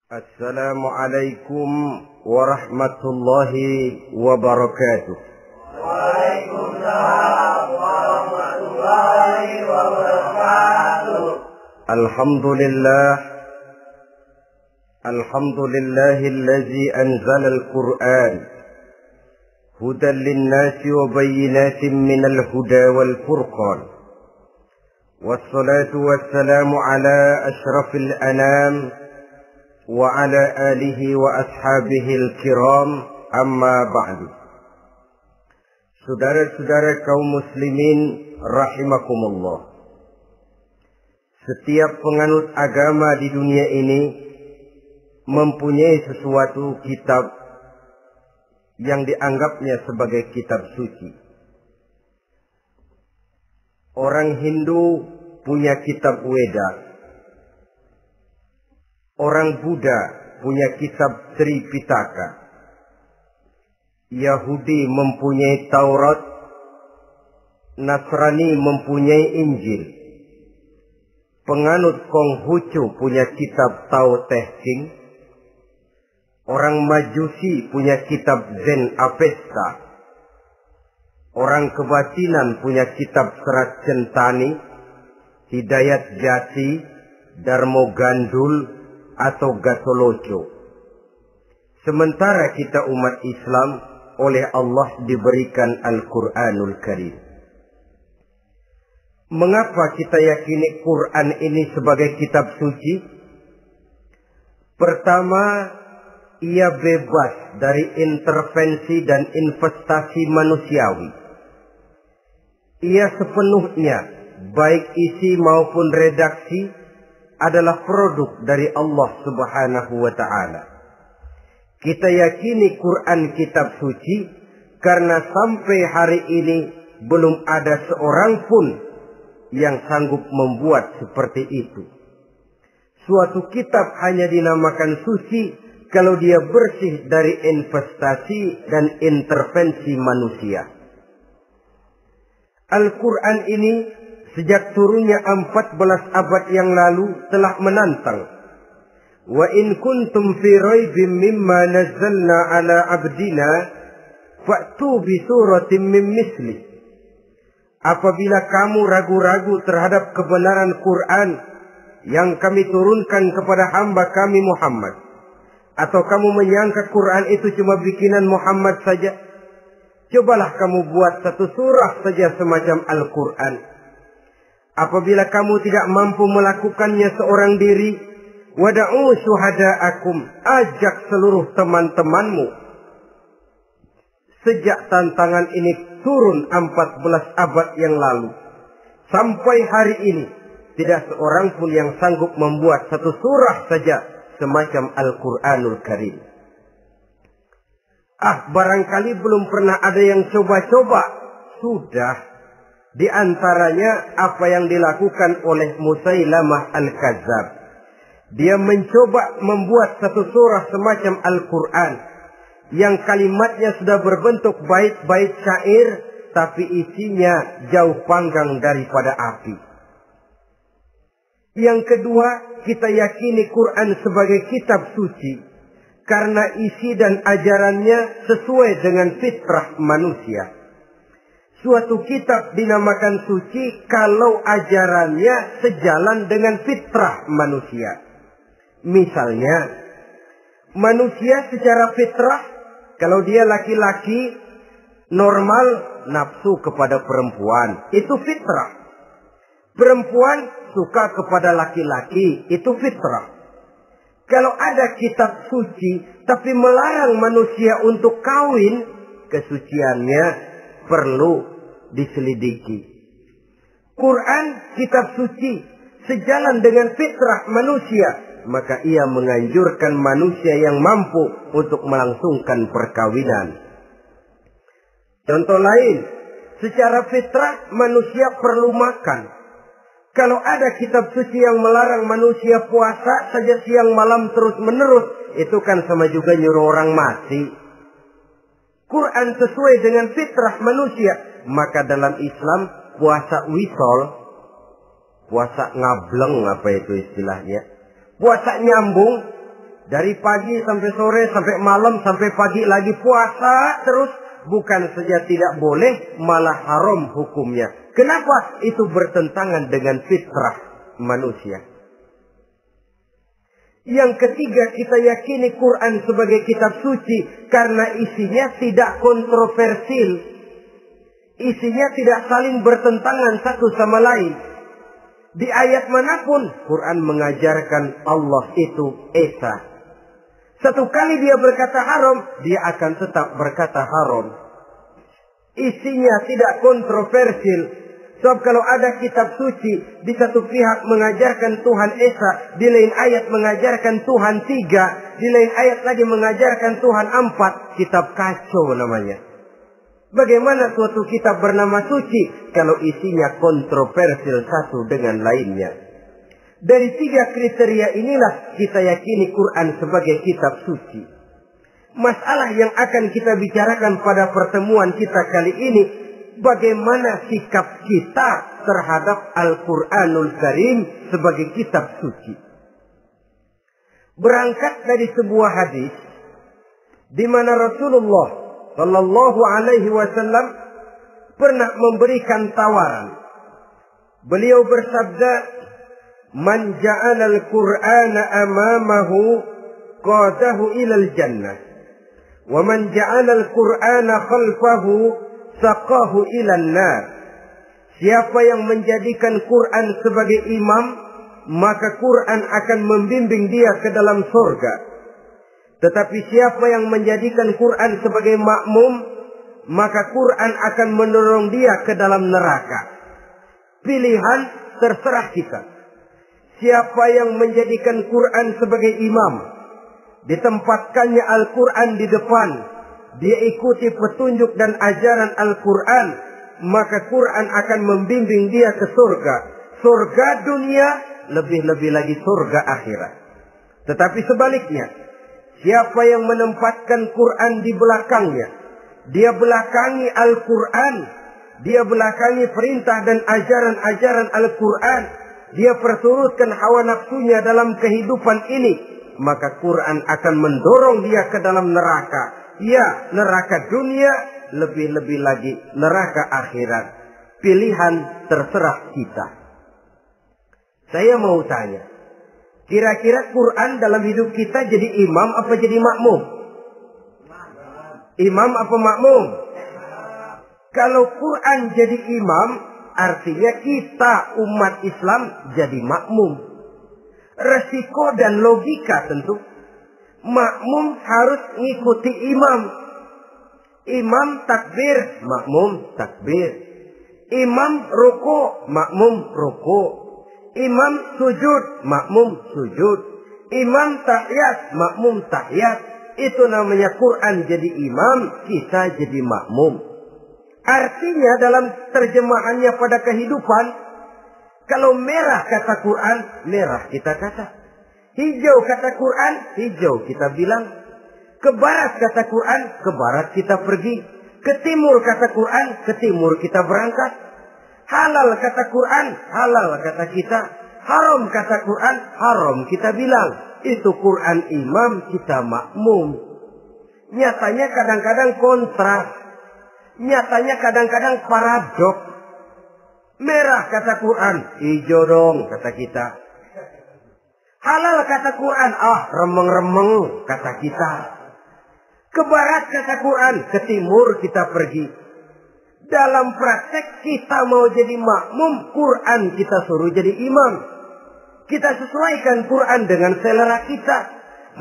Assalamualaikum warahmatullahi wabarakatuh. Waalaikumsalam warahmatullahi wabarakatuh. Alhamdulillahillazi anzala al-Qur'an hudan lin-nasi wa bayyinatin minal huda wal furqan. Wassalatu wassalamu ala asyrafil anam wa ala alihi wa ashabihil kiram, amma ba'du. Saudara-saudara kaum muslimin rahimakumullah. Setiap penganut agama di dunia ini mempunyai sesuatu kitab yang dianggapnya sebagai kitab suci. Orang Hindu punya kitab Weda. Orang Buddha punya kitab Tripitaka. Yahudi mempunyai Taurat. Nasrani mempunyai Injil. Penganut Konghucu punya kitab Tao Te Ching. Orang Majusi punya kitab Zen Avesta. Orang Kebatinan punya kitab Serat Centani, Hidayat Jati, Darmo Gandul, atau Gatoloco. Sementara kita umat Islam oleh Allah diberikan Al-Quranul Karim. Mengapa kita yakini Quran ini sebagai kitab suci? Pertama, ia bebas dari intervensi dan investasi manusiawi. Ia sepenuhnya, baik isi maupun redaksi, adalah produk dari Allah Subhanahu wa ta'ala. Kita yakini Quran kitab suci karena sampai hari ini belum ada seorang pun yang sanggup membuat seperti itu. Suatu kitab hanya dinamakan suci kalau dia bersih dari investasi dan intervensi manusia. Al-Quran ini sejak turunnya 14 abad yang lalu telah menantang. Wa in kuntum fi raibim mimma nazzalna ala abdina fa'tu bi suratin min misli. Apabila kamu ragu-ragu terhadap kebenaran Quran yang kami turunkan kepada hamba kami Muhammad, atau kamu menyangka Quran itu cuma bikinan Muhammad saja, cobalah kamu buat satu surah saja semacam Al-Quran. Apabila kamu tidak mampu melakukannya seorang diri, wada'u syuhada'akum, ajak seluruh teman-temanmu. Sejak tantangan ini turun 14 abad yang lalu, sampai hari ini, tidak seorang pun yang sanggup membuat satu surah saja semacam Al-Quranul Karim. Barangkali belum pernah ada yang coba-coba. Sudah. Di antaranya apa yang dilakukan oleh Musailamah Al-Kadzab. Dia mencoba membuat satu surah semacam Al-Quran yang kalimatnya sudah berbentuk bait-bait syair, tapi isinya jauh panggang daripada api. Yang kedua, kita yakini Quran sebagai kitab suci karena isi dan ajarannya sesuai dengan fitrah manusia. Suatu kitab dinamakan suci kalau ajarannya sejalan dengan fitrah manusia. Misalnya, manusia secara fitrah, kalau dia laki-laki, normal nafsu kepada perempuan, itu fitrah. Perempuan suka kepada laki-laki, itu fitrah. Kalau ada kitab suci, tapi melarang manusia untuk kawin, kesuciannya perlu diselidiki. Quran kitab suci sejalan dengan fitrah manusia, maka ia menganjurkan manusia yang mampu untuk melangsungkan perkawinan. Contoh lain, secara fitrah manusia perlu makan. Kalau ada kitab suci yang melarang manusia puasa saja siang malam terus menerus, itu kan sama juga nyuruh orang mati. Quran sesuai dengan fitrah manusia. Maka dalam Islam puasa wisol, puasa ngableng, apa itu istilahnya, puasa nyambung, Dari pagi sampai sore, sampai malam, sampai pagi lagi puasa terus. Bukan saja tidak boleh, malah haram hukumnya. Kenapa? Itu bertentangan dengan fitrah manusia. Yang ketiga, kita yakini Quran sebagai kitab suci karena isinya tidak kontroversial. Isinya tidak saling bertentangan satu sama lain. Di ayat manapun, Quran mengajarkan Allah itu Esa. Satu kali dia berkata haram, dia akan tetap berkata haram. Isinya tidak kontroversial. Sebab kalau ada kitab suci, di satu pihak mengajarkan Tuhan Esa, di lain ayat mengajarkan Tuhan 3, di lain ayat lagi mengajarkan Tuhan 4, kitab kacau namanya. Bagaimana suatu kitab bernama suci kalau isinya kontroversial satu dengan lainnya? Dari 3 kriteria inilah kita yakini Quran sebagai kitab suci. Masalah yang akan kita bicarakan pada pertemuan kita kali ini, bagaimana sikap kita terhadap Al-Quranul Karim sebagai kitab suci. Berangkat dari sebuah hadis di mana Rasulullah Sallallahu Alaihi Wasallam pernah memberikan tawaran. Beliau bersabda, "Man ja'ala al-Qur'ana amamahu qadahu ilal jannah, wa man ja'ala al-Qur'ana khalfahu saqahu ilan nar." Siapa yang menjadikan Quran sebagai imam, maka Quran akan membimbing dia ke dalam surga. Tetapi siapa yang menjadikan Quran sebagai makmum, maka Quran akan mendorong dia ke dalam neraka. Pilihan terserah kita. Siapa yang menjadikan Quran sebagai imam, ditempatkannya Al-Quran di depan, dia ikuti petunjuk dan ajaran Al-Quran, maka Quran akan membimbing dia ke surga. Surga dunia, lebih-lebih lagi surga akhirat. Tetapi sebaliknya, siapa yang menempatkan Quran di belakangnya, dia belakangi Al-Quran, dia belakangi perintah dan ajaran-ajaran Al-Quran, dia perturutkan hawa nafsunya dalam kehidupan ini, maka Quran akan mendorong dia ke dalam neraka. Ya, neraka dunia, lebih-lebih lagi neraka akhirat. Pilihan terserah kita. Saya mau tanya, kira-kira Quran dalam hidup kita jadi imam apa jadi makmum? Imam apa makmum? Kalau Quran jadi imam, artinya kita umat Islam jadi makmum. Resiko dan logika tentu. Makmum harus ngikuti imam. Imam takbir, makmum takbir. Imam ruku, makmum ruku. Imam sujud, makmum sujud. Imam tahiyat, makmum tahiyat. Itu namanya Quran jadi imam, kita jadi makmum. Artinya dalam terjemahannya pada kehidupan, kalau merah kata Quran, merah kita kata. Hijau kata Quran, hijau kita bilang. Ke barat kata Quran, ke barat kita pergi. Ke timur kata Quran, ke timur kita berangkat. Halal kata Quran, halal kata kita. Haram kata Quran, haram kita bilang. Itu Quran imam, kita makmum. Nyatanya kadang-kadang kontras. Nyatanya kadang-kadang paradok. Merah kata Quran, hijau dong kata kita. Halal kata Quran, remeng-remeng kata kita. Ke barat kata Quran, ke timur kita pergi. Dalam praktek kita mau jadi makmum, Quran kita suruh jadi imam. Kita sesuaikan Quran dengan selera kita.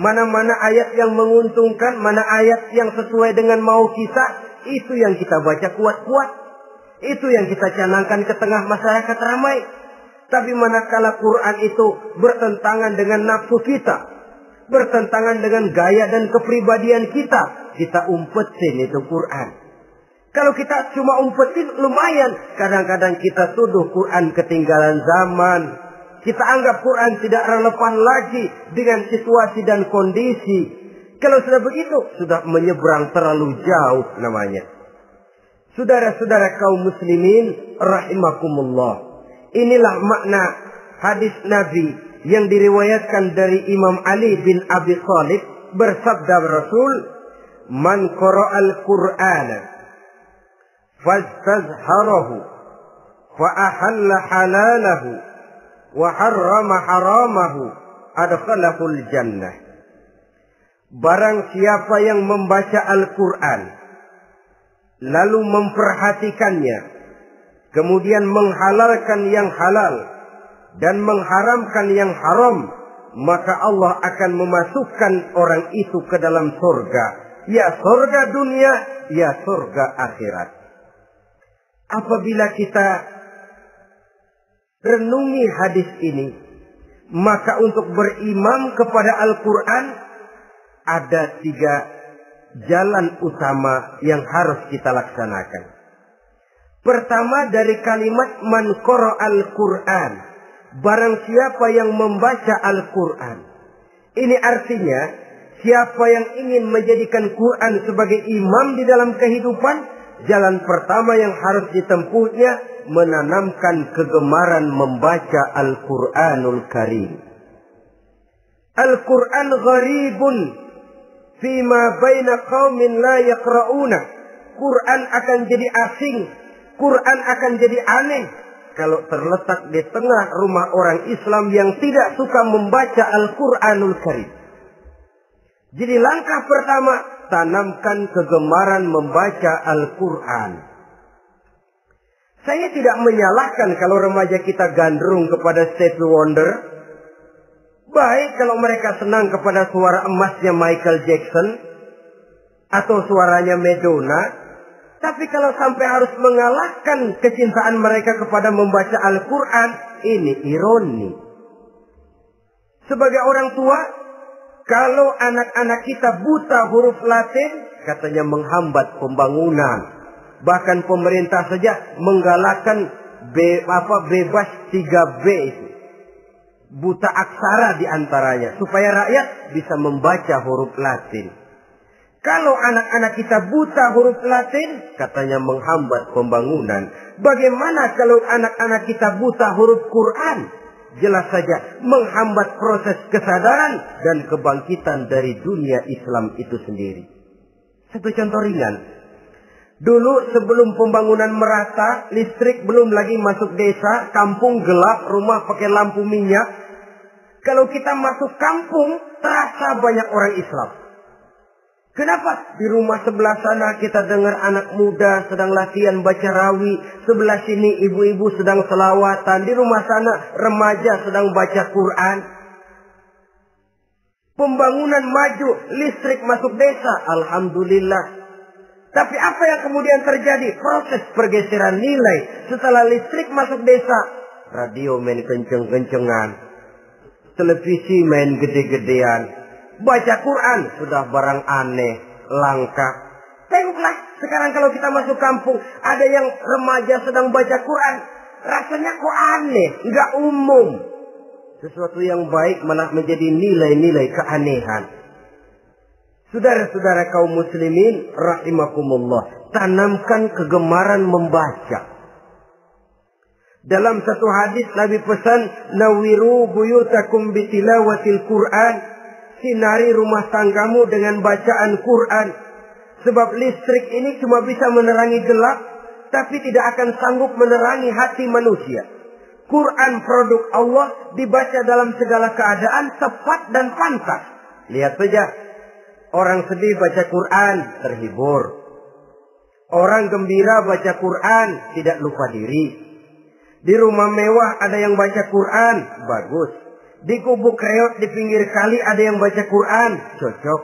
Mana-mana ayat yang menguntungkan, mana ayat yang sesuai dengan mau kita, itu yang kita baca kuat-kuat. Itu yang kita canangkan ke tengah masyarakat ramai. Tapi manakala Quran itu bertentangan dengan nafsu kita, bertentangan dengan gaya dan kepribadian kita, kita umpetin itu Quran. Kalau kita cuma umpetin lumayan, kadang-kadang kita tuduh Quran ketinggalan zaman. Kita anggap Quran tidak relevan lagi dengan situasi dan kondisi. Kalau sudah begitu, sudah menyeberang terlalu jauh namanya. Saudara-saudara kaum muslimin rahimakumullah. Inilah makna hadis Nabi yang diriwayatkan dari Imam Ali bin Abi Thalib, bersabda Rasul, "Man qara'al Qur'ana fastazharahu fa ahalla halalahu wa harrama haramahu adkhalahul jannah." Barang siapa yang membaca Al-Quran lalu memperhatikannya, kemudian menghalalkan yang halal dan mengharamkan yang haram, maka Allah akan memasukkan orang itu ke dalam surga. Ya surga dunia, ya surga akhirat. Apabila kita renungi hadis ini, maka untuk berimam kepada Al-Quran ada 3 jalan utama yang harus kita laksanakan. Pertama, dari kalimat man qara'al Qur'an, barang siapa yang membaca Al-Quran. Ini artinya siapa yang ingin menjadikan Quran sebagai imam di dalam kehidupan, jalan pertama yang harus ditempuhnya menanamkan kegemaran membaca Al-Quranul Karim. Al-Quran gharibun fima baina qaumin la yaqra'una. Quran akan jadi asing, Quran akan jadi aneh kalau terletak di tengah rumah orang Islam yang tidak suka membaca Al-Quranul Karim. Jadi langkah pertama, tanamkan kegemaran membaca Al-Quran. Saya tidak menyalahkan kalau remaja kita gandrung kepada Stevie Wonder. Baik kalau mereka senang kepada suara emasnya Michael Jackson atau suaranya Madonna. Tapi kalau sampai harus mengalahkan kecintaan mereka kepada membaca Al-Quran, ini ironi. Sebagai orang tua, kalau anak-anak kita buta huruf Latin, katanya menghambat pembangunan. Bahkan pemerintah saja menggalakkan bebas 3B itu. Buta aksara diantaranya, supaya rakyat bisa membaca huruf Latin. Kalau anak-anak kita buta huruf Latin, katanya menghambat pembangunan. Bagaimana kalau anak-anak kita buta huruf Quran? Jelas saja menghambat proses kesadaran dan kebangkitan dari dunia Islam itu sendiri. Satu contoh ringan. Dulu sebelum pembangunan merata, listrik belum lagi masuk desa, kampung gelap, rumah pakai lampu minyak. Kalau kita masuk kampung, terasa banyak orang Islam. Kenapa? Di rumah sebelah sana kita dengar anak muda sedang latihan baca rawi. Sebelah sini ibu-ibu sedang selawatan. Di rumah sana remaja sedang baca Quran. Pembangunan maju, listrik masuk desa. Alhamdulillah. Tapi apa yang kemudian terjadi? Proses pergeseran nilai. Setelah listrik masuk desa, radio main kenceng-kencengan. Televisi main gede-gedean. Baca Quran sudah barang aneh, langka. Tengoklah sekarang kalau kita masuk kampung, ada yang remaja sedang baca Quran. Rasanya kok aneh, nggak umum. Sesuatu yang baik malah menjadi nilai-nilai keanehan. Saudara-saudara kaum muslimin rahimakumullah, tanamkan kegemaran membaca. Dalam satu hadis Nabi pesan, nawiru buyutakum bitilawatil Quran. Sinari rumah tanggamu dengan bacaan Quran. Sebab listrik ini cuma bisa menerangi gelap, tapi tidak akan sanggup menerangi hati manusia. Quran produk Allah dibaca dalam segala keadaan, tepat dan pantas. Lihat saja, orang sedih baca Quran, terhibur. Orang gembira baca Quran, tidak lupa diri. Di rumah mewah ada yang baca Quran, bagus. Di gubuk reot di pinggir kali ada yang baca Quran, cocok.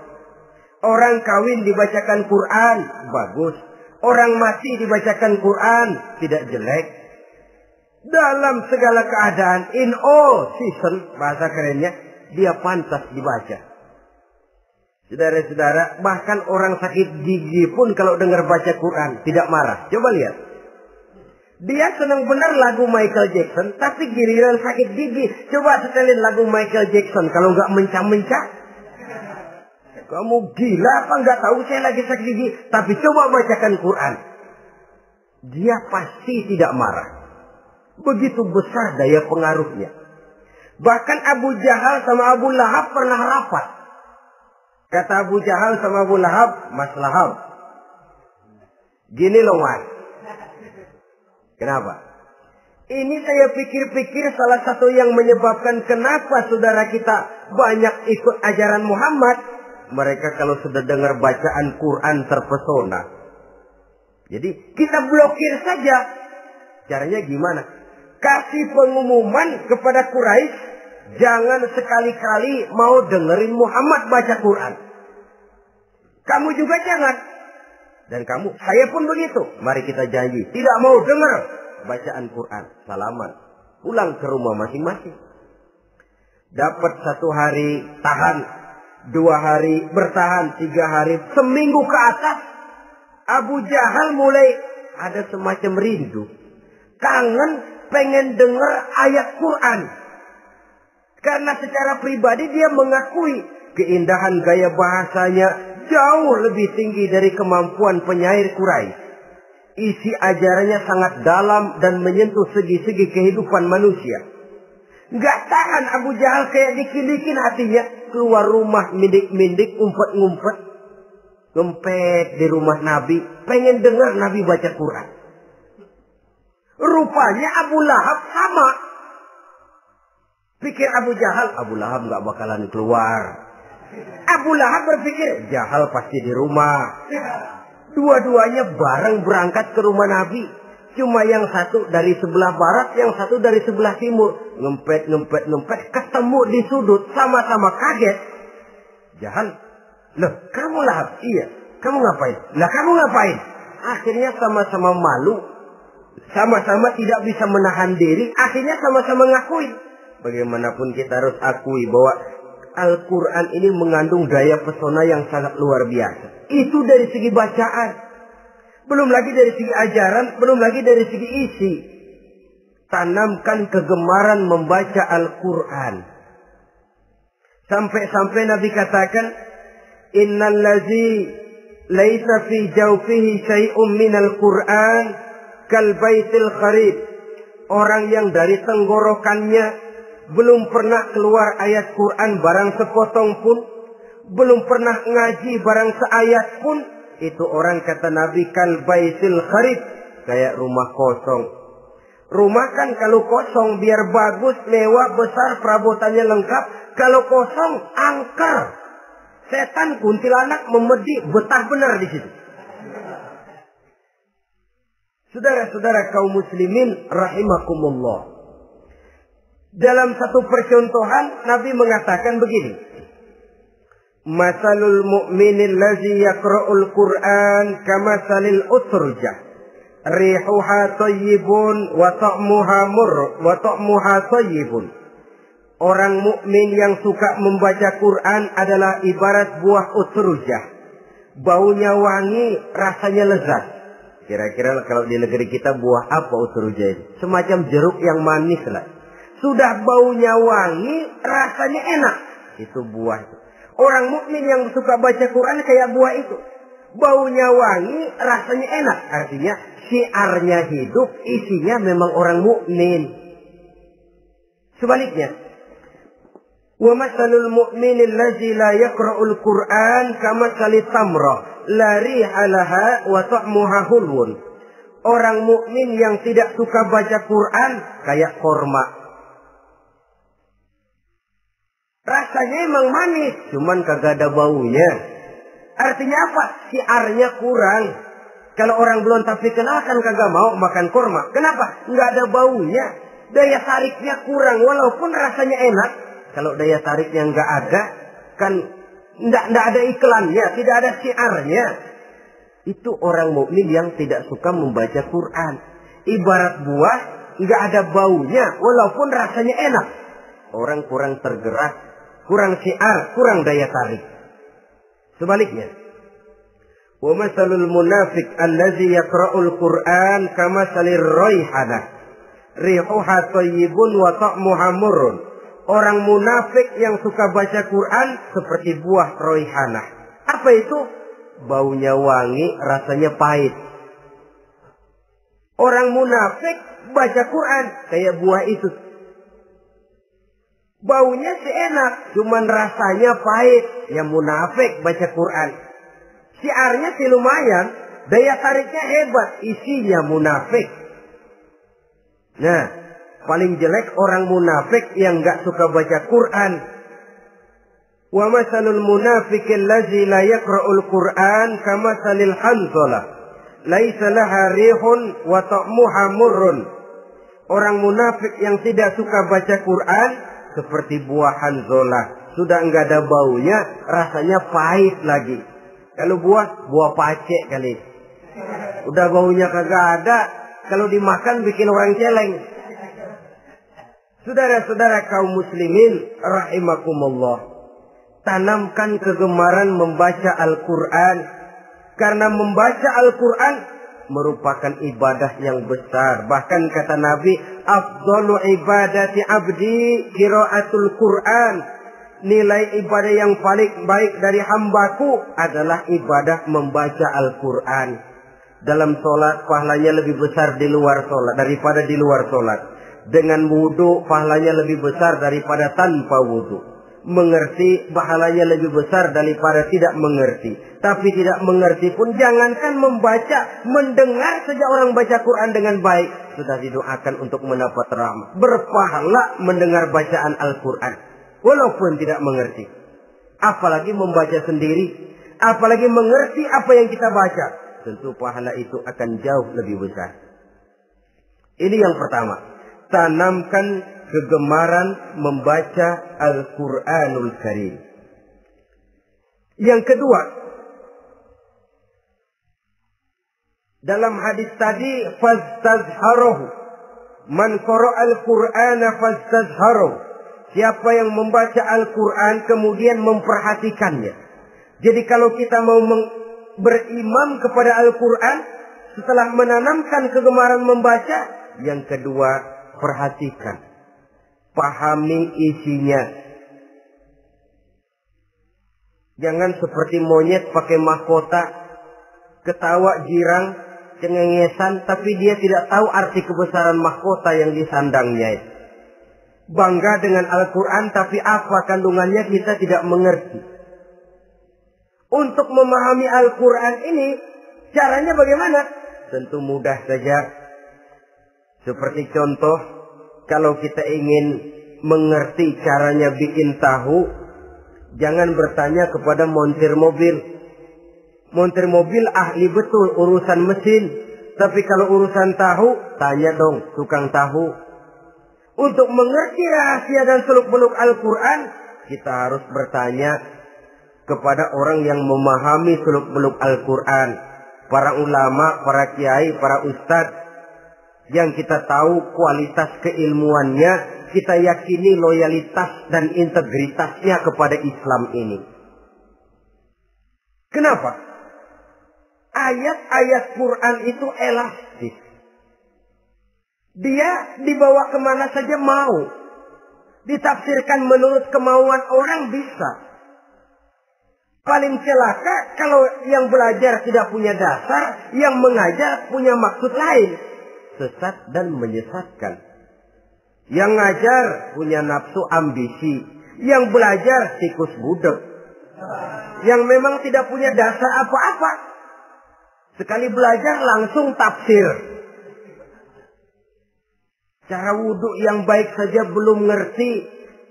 Orang kawin dibacakan Quran, bagus. Orang mati dibacakan Quran, tidak jelek. Dalam segala keadaan, in all season, bahasa kerennya, dia pantas dibaca. Saudara-saudara, bahkan orang sakit gigi pun kalau dengar baca Quran, tidak marah. Coba lihat. Dia senang benar lagu Michael Jackson, tapi giliran sakit gigi, coba setelin lagu Michael Jackson. Kalau nggak mencah-mencah, kamu gila apa nggak tahu saya lagi sakit gigi? Tapi coba bacakan Quran, dia pasti tidak marah. Begitu besar daya pengaruhnya. Bahkan Abu Jahal sama Abu Lahab pernah rapat. Kata Abu Jahal sama Abu Lahab, Mas Lahab, gini loh Mas. Kenapa? Ini saya pikir-pikir salah satu yang menyebabkan kenapa saudara kita banyak ikut ajaran Muhammad. Mereka kalau sudah dengar bacaan Quran terpesona. Jadi kita blokir saja. Caranya gimana? Kasih pengumuman kepada Quraisy, jangan sekali-kali mau dengerin Muhammad baca Quran. Kamu juga jangan. Dan kamu, saya pun begitu. Mari kita janji, tidak mau dengar bacaan Quran. Salaman. Pulang ke rumah masing-masing. Dapat 1 hari tahan, 2 hari bertahan, 3 hari, seminggu ke atas. Abu Jahal mulai ada semacam rindu. Kangen pengen dengar ayat Quran. Karena secara pribadi dia mengakui keindahan gaya bahasanya jauh lebih tinggi dari kemampuan penyair Quraisy. Isi ajarannya sangat dalam dan menyentuh segi-segi kehidupan manusia. Nggak tahan Abu Jahal kayak dikin-dikin hatinya. Keluar rumah mindik-mindik, umpet-ngumpet. Ngempet di rumah Nabi. Pengen dengar Nabi baca Quran. Rupanya Abu Lahab sama. Pikir Abu Jahal, Abu Lahab nggak bakalan keluar. Abu Lahab berpikir, Jahal pasti di rumah. Dua-duanya bareng berangkat ke rumah Nabi. Cuma yang satu dari sebelah barat, yang satu dari sebelah timur. Ngempet, ketemu di sudut, sama-sama kaget. Jahal, loh kamu Lahab? Iya, kamu ngapain? Lah kamu ngapain? Akhirnya sama-sama malu. Sama-sama tidak bisa menahan diri. Akhirnya sama-sama ngakuin. Bagaimanapun kita harus akui bahwa Al-Quran ini mengandung daya pesona yang sangat luar biasa. Itu dari segi bacaan. Belum lagi dari segi ajaran. Belum lagi dari segi isi. Tanamkan kegemaran membaca Al-Quran. Sampai-sampai Nabi katakan, Innal ladzi laisa fi jawfihi syai'un minal Quran kal baitil kharib. Orang yang dari tenggorokannya belum pernah keluar ayat Quran barang sepotong pun, belum pernah ngaji barang seayat pun, itu orang kata Nabi kal baitil kharib, kayak rumah kosong. Rumah kan kalau kosong biar bagus, mewah, besar, perabotannya lengkap. Kalau kosong angker. Setan kuntilanak memedi, betah benar di situ. Saudara-saudara kaum muslimin rahimakumullah. Dalam satu percontohan Nabi mengatakan begini. Masalul mu'minil ladzi yaqra'ul Qur'an kamasalil utrujah. Rihuha thayyibun wa ta'muha thayyibun. Orang mukmin yang suka membaca Quran adalah ibarat buah utrujah. Baunya wangi, rasanya lezat. Kira-kira kalau di negeri kita buah apa utrujah itu? Semacam jeruk yang manis lah. Sudah baunya wangi, rasanya enak. Itu buah itu. Orang mukmin yang suka baca Quran kayak buah itu. Baunya wangi, rasanya enak. Artinya syiarnya hidup, isinya memang orang mukmin. Sebaliknya, wa masalul mu'minil ladzi la yaqra'ul Qur'an kamasalit tamrah la riha laha wa ta'muha hulwun. Orang mukmin yang tidak suka baca Quran kayak korma. Rasanya emang manis, cuman kagak ada baunya. Artinya apa? Syiarnya kurang. Kalau orang belum tapi kenalkan kagak mau makan korma. Kenapa? Nggak ada baunya. Daya tariknya kurang, walaupun rasanya enak. Kalau daya tariknya nggak ada, kan nggak ada iklannya, tidak ada syiarnya. Itu orang mukmin yang tidak suka membaca Quran. Ibarat buah, nggak ada baunya, walaupun rasanya enak. Orang kurang tergerak, kurang syiar, kurang daya tarik. Sebaliknya, wa masalul munafiq allazi yaqra'ul Qur'an kamasalir raihanah. Rihuha thayyibun wa ta'muha murrun. Orang munafik yang suka baca Quran seperti buah raihanah. Apa itu? Baunya wangi, rasanya pahit. Orang munafik baca Quran kayak buah itu. Baunya sih enak, cuman rasanya pahit. Ya munafik baca Quran. Syiarnya sih lumayan, daya tariknya hebat, isinya munafik. Nah, paling jelek orang munafik yang gak suka baca Quran. Wa masalul munafiqil ladzi la yaqra'ul Qur'an kamasalil hanzalah laisa laha rihun wa ta'muha murrun. Orang munafik yang tidak suka baca Quran seperti buah hanzalah, sudah enggak ada baunya, rasanya pahit lagi. Kalau buah pacek kali. Udah baunya kagak ada, kalau dimakan bikin orang celeng. Saudara-saudara kaum muslimin rahimakumullah, tanamkan kegemaran membaca Al-Qur'an, karena membaca Al-Qur'an merupakan ibadah yang besar. Bahkan kata Nabi, afdalu ibadati abdi qiraatul Qur'an. Nilai ibadah yang paling baik dari hambaku adalah ibadah membaca Al-Qur'an. Dalam sholat pahalanya lebih besar di luar sholat daripada di luar sholat. Dengan wudu pahalanya lebih besar daripada tanpa wudu. Mengerti pahalanya lebih besar daripada tidak mengerti. Tapi tidak mengerti pun jangankan membaca, mendengar saja orang baca Quran dengan baik sudah didoakan untuk mendapat rahmat. Berpahala mendengar bacaan Al-Quran walaupun tidak mengerti. Apalagi membaca sendiri, apalagi mengerti apa yang kita baca, tentu pahala itu akan jauh lebih besar. Ini yang pertama, tanamkan kegemaran membaca Al-Quranul Karim. Yang kedua, dalam hadis tadi, fastazharuhu, man qara'al Qur'ana fastazharuhu. Siapa yang membaca Al-Quran kemudian memperhatikannya. Jadi kalau kita mau berimam kepada Al-Quran, setelah menanamkan kegemaran membaca, yang kedua, perhatikan. Pahami isinya. Jangan seperti monyet pakai mahkota, ketawa girang, cengengesan, tapi dia tidak tahu arti kebesaran mahkota yang disandangnya. Bangga dengan Al-Quran, tapi apa kandungannya kita tidak mengerti. Untuk memahami Al-Quran ini, caranya bagaimana? Tentu mudah saja. Seperti contoh, kalau kita ingin mengerti caranya bikin tahu, jangan bertanya kepada montir mobil. Montir mobil ahli betul urusan mesin. Tapi kalau urusan tahu, tanya dong tukang tahu. Untuk mengerti rahasia dan seluk-beluk Al-Quran, kita harus bertanya kepada orang yang memahami seluk-beluk Al-Quran. Para ulama, para kiai, para ustadz, yang kita tahu kualitas keilmuannya, kita yakini loyalitas dan integritasnya kepada Islam ini. Kenapa? Ayat-ayat Quran itu elastis. Dia dibawa kemana saja mau. Ditafsirkan menurut kemauan orang bisa. Paling celaka kalau yang belajar tidak punya dasar, yang mengajar punya maksud lain. Sesat dan menyesatkan. Yang ngajar punya nafsu ambisi. Yang belajar tikus budak. Yang memang tidak punya dasar apa-apa. Sekali belajar langsung tafsir. Cara wudhu yang baik saja belum ngerti.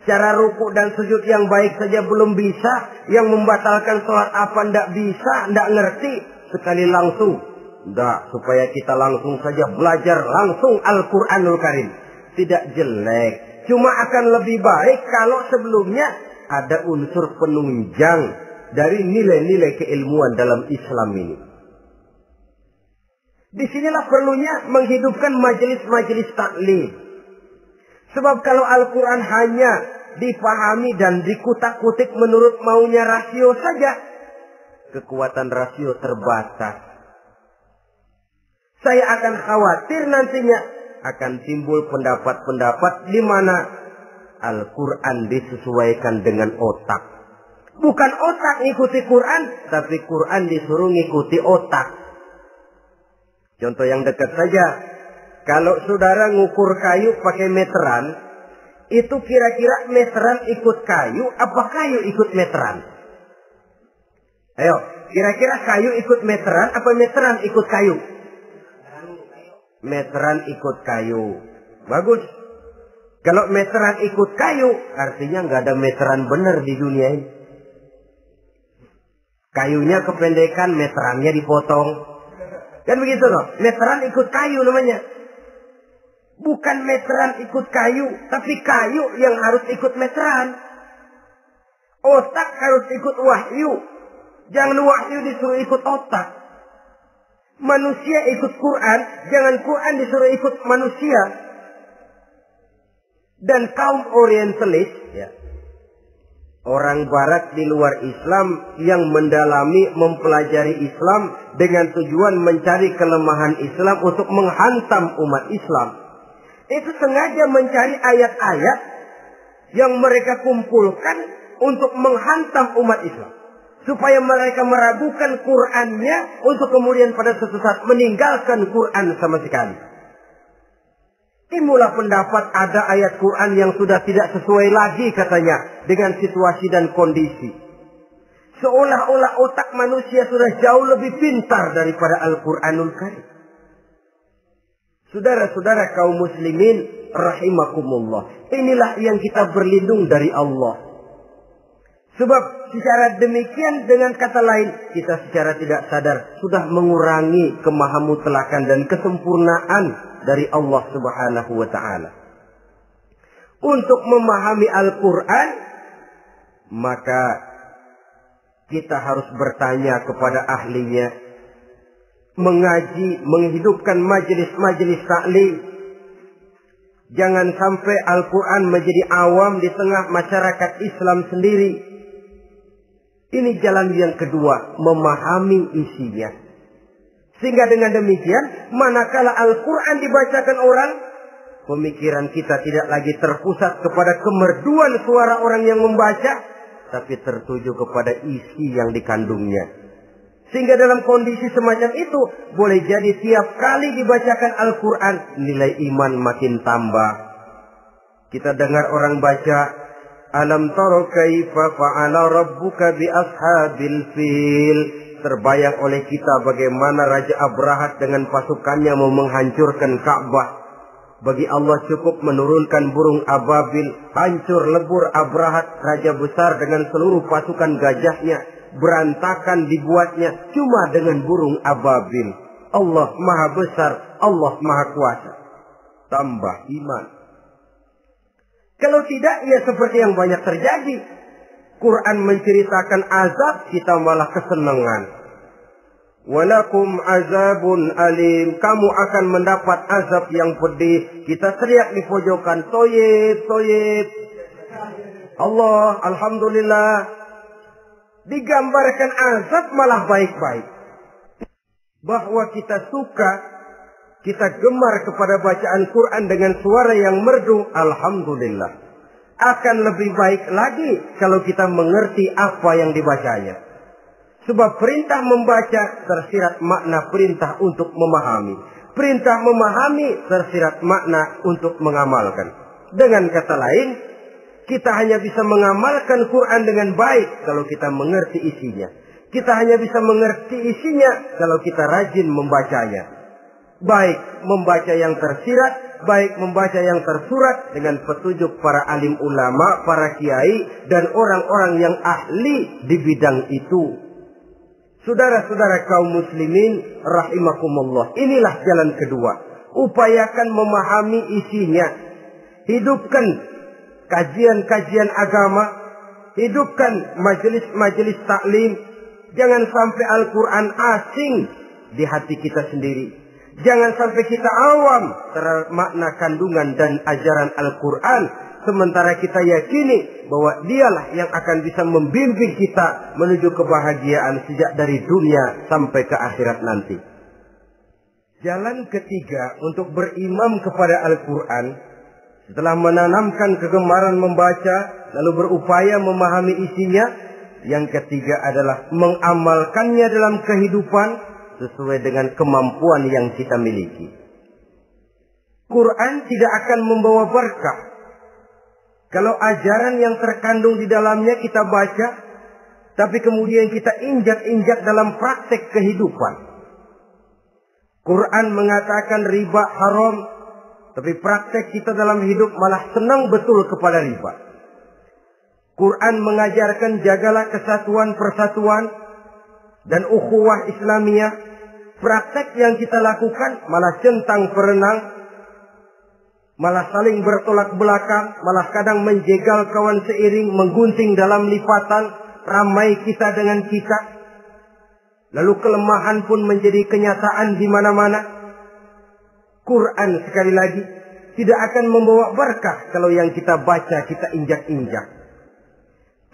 Cara rukuk dan sujud yang baik saja belum bisa. Yang membatalkan sholat apa ndak bisa, ndak ngerti. Sekali langsung. Ndak, supaya kita langsung saja belajar langsung Al-Quranul Karim. Tidak jelek. Cuma akan lebih baik kalau sebelumnya ada unsur penunjang dari nilai-nilai keilmuan dalam Islam ini. Disinilah perlunya menghidupkan majelis-majelis taklim. Sebab kalau Al-Quran hanya dipahami dan dikutak-kutik menurut maunya rasio saja, kekuatan rasio terbatas. Saya akan khawatir nantinya akan timbul pendapat-pendapat di mana Al-Quran disesuaikan dengan otak. Bukan otak ngikuti Quran, tapi Quran disuruh ngikuti otak. Contoh yang dekat saja. Kalau saudara ngukur kayu pakai meteran, itu kira-kira meteran ikut kayu, apa kayu ikut meteran? Ayo, kira-kira kayu ikut meteran, apa meteran ikut kayu? Meteran ikut kayu. Bagus. Kalau meteran ikut kayu, artinya nggak ada meteran benar di dunia ini. Kayunya kependekan, meterannya dipotong. Kan begitu loh. Meteran ikut kayu namanya. Bukan meteran ikut kayu, tapi kayu yang harus ikut meteran. Otak harus ikut wahyu. Jangan wahyu disuruh ikut otak. Manusia ikut Quran, jangan Quran disuruh ikut manusia. Dan kaum orientalis, ya, orang barat di luar Islam yang mendalami, mempelajari Islam dengan tujuan mencari kelemahan Islam untuk menghantam umat Islam. Itu sengaja mencari ayat-ayat yang mereka kumpulkan untuk menghantam umat Islam. Supaya mereka meragukan Qur'annya untuk kemudian pada suatu saat meninggalkan Qur'an sama sekali. Timbullah pendapat ada ayat Quran yang sudah tidak sesuai lagi katanya dengan situasi dan kondisi. Seolah-olah otak manusia sudah jauh lebih pintar daripada Al-Quranul Karim. Saudara-saudara kaum muslimin rahimakumullah. Inilah yang kita berlindung dari Allah. Sebab secara demikian dengan kata lain kita secara tidak sadar sudah mengurangi kemahamutlakan dan kesempurnaan dari Allah Subhanahu wa ta'ala. Untuk memahami Al-Quran, maka kita harus bertanya kepada ahlinya. Mengaji, menghidupkan majelis-majelis taklim. Jangan sampai Al-Quran menjadi awam di tengah masyarakat Islam sendiri. Ini jalan yang kedua, memahami isinya. Sehingga dengan demikian, manakala Al-Quran dibacakan orang, pemikiran kita tidak lagi terpusat kepada kemerduan suara orang yang membaca, tapi tertuju kepada isi yang dikandungnya. Sehingga dalam kondisi semacam itu, boleh jadi tiap kali dibacakan Al-Quran, nilai iman makin tambah. Kita dengar orang baca, Alam taro kaifa fa'ala rabbuka bi ashabil fil. Terbayang oleh kita bagaimana Raja Abrahat dengan pasukannya mau menghancurkan Ka'bah. Bagi Allah cukup menurunkan burung ababil. Hancur lebur Abrahat, raja besar dengan seluruh pasukan gajahnya. Berantakan dibuatnya cuma dengan burung ababil. Allah maha besar, Allah maha kuasa. Tambah iman. Kalau tidak, ya seperti yang banyak terjadi. Quran menceritakan azab, kita malah kesenangan. Walakum azabun alim. Kamu akan mendapat azab yang pedih. Kita teriak di pojokan, toyib, toyib. Allah, alhamdulillah. Digambarkan azab malah baik-baik. Bahwa kita suka, kita gemar kepada bacaan Quran dengan suara yang merdu, alhamdulillah. Akan lebih baik lagi kalau kita mengerti apa yang dibacanya. Sebab perintah membaca tersirat makna perintah untuk memahami. Perintah memahami tersirat makna untuk mengamalkan. Dengan kata lain, kita hanya bisa mengamalkan Quran dengan baik kalau kita mengerti isinya. Kita hanya bisa mengerti isinya kalau kita rajin membacanya. Baik membaca yang tersirat, baik membaca yang tersurat dengan petunjuk para alim ulama, para kiai, dan orang-orang yang ahli di bidang itu. Saudara-saudara kaum muslimin rahimakumullah. Inilah jalan kedua. Upayakan memahami isinya. Hidupkan kajian-kajian agama. Hidupkan majelis-majelis taklim. Jangan sampai Al-Quran asing di hati kita sendiri. Jangan sampai kita awam terhadap makna kandungan dan ajaran Al-Quran. Sementara kita yakini bahwa dialah yang akan bisa membimbing kita menuju kebahagiaan sejak dari dunia sampai ke akhirat nanti. Jalan ketiga untuk berimam kepada Al-Quran. Setelah menanamkan kegemaran membaca, lalu berupaya memahami isinya. Yang ketiga adalah mengamalkannya dalam kehidupan sesuai dengan kemampuan yang kita miliki. Quran tidak akan membawa berkah Kalau ajaran yang terkandung di dalamnya kita baca, tapi kemudian kita injak-injak dalam praktek kehidupan. Quran mengatakan riba haram, tapi praktek kita dalam hidup malah senang betul kepada riba. Quran mengajarkan jagalah kesatuan persatuan dan ukhuwah Islamiyah. Praktek yang kita lakukan malah centang perenang, malah saling bertolak belakang, malah kadang menjegal kawan seiring, menggunting dalam lipatan, ramai kita dengan kita. Lalu kelemahan pun menjadi kenyataan di mana-mana. Quran sekali lagi tidak akan membawa berkah kalau yang kita baca kita injak-injak.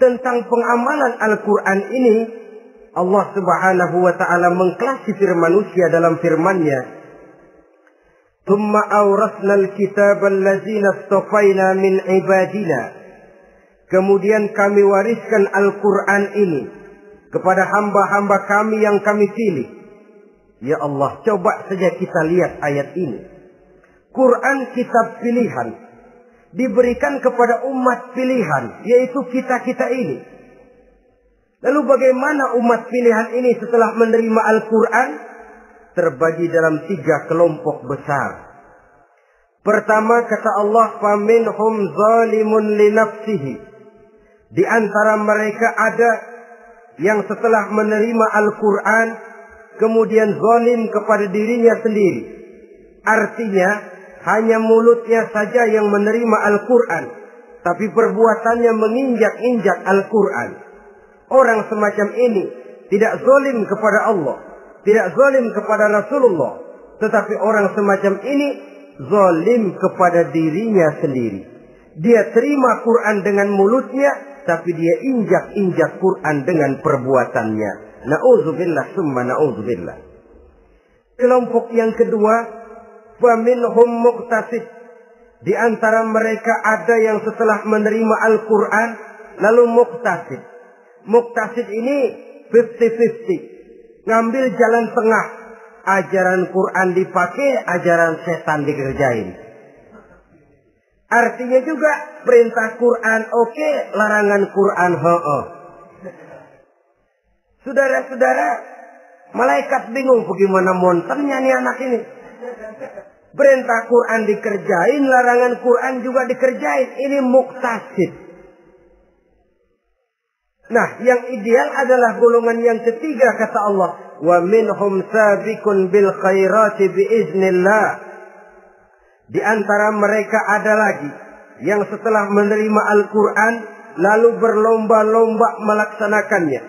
Tentang pengamalan Al-Quran ini, Allah Subhanahu wa ta'ala mengklasifikasi manusia dalam firman-Nya. Tsumma awrasna al-kitaba allazina istafaina min ibadina. Kemudian kami wariskan Al-Quran ini kepada hamba-hamba kami yang kami pilih. Ya Allah, coba saja kita lihat ayat ini. Quran kitab pilihan, diberikan kepada umat pilihan, yaitu kita-kita ini. Lalu bagaimana umat pilihan ini setelah menerima Al-Quran? Terbagi dalam 3 kelompok besar. Pertama kata Allah, فَمِنْهُمْ ظَالِمٌ لِنَفْسِهِ. Di antara mereka ada yang setelah menerima Al-Quran kemudian zalim kepada dirinya sendiri. Artinya hanya mulutnya saja yang menerima Al-Quran, tapi perbuatannya menginjak-injak Al-Quran. Orang semacam ini tidak zalim kepada Allah, tidak zalim kepada Rasulullah, tetapi orang semacam ini zalim kepada dirinya sendiri. Dia terima Quran dengan mulutnya, tapi dia injak-injak Quran dengan perbuatannya. Na'udzubillah summa na'udzubillah. Kelompok yang kedua, faminhum muqtasid. Di antara mereka ada yang setelah menerima Al-Quran lalu muqtasid. Muqtasid ini 50-50. Ngambil jalan tengah. Ajaran Quran dipakai, ajaran setan dikerjain. Artinya juga perintah Quran oke, larangan Quran ho-oh. Saudara-saudara, malaikat bingung bagaimana monternya nih anak ini. Perintah Quran dikerjain, larangan Quran juga dikerjain. Ini muqtasid. Nah, yang ideal adalah golongan yang ketiga kata Allah, wa minhum sabiqun bil khairati biiznillah. Di antara mereka ada lagi yang setelah menerima Al-Quran lalu berlomba-lomba melaksanakannya,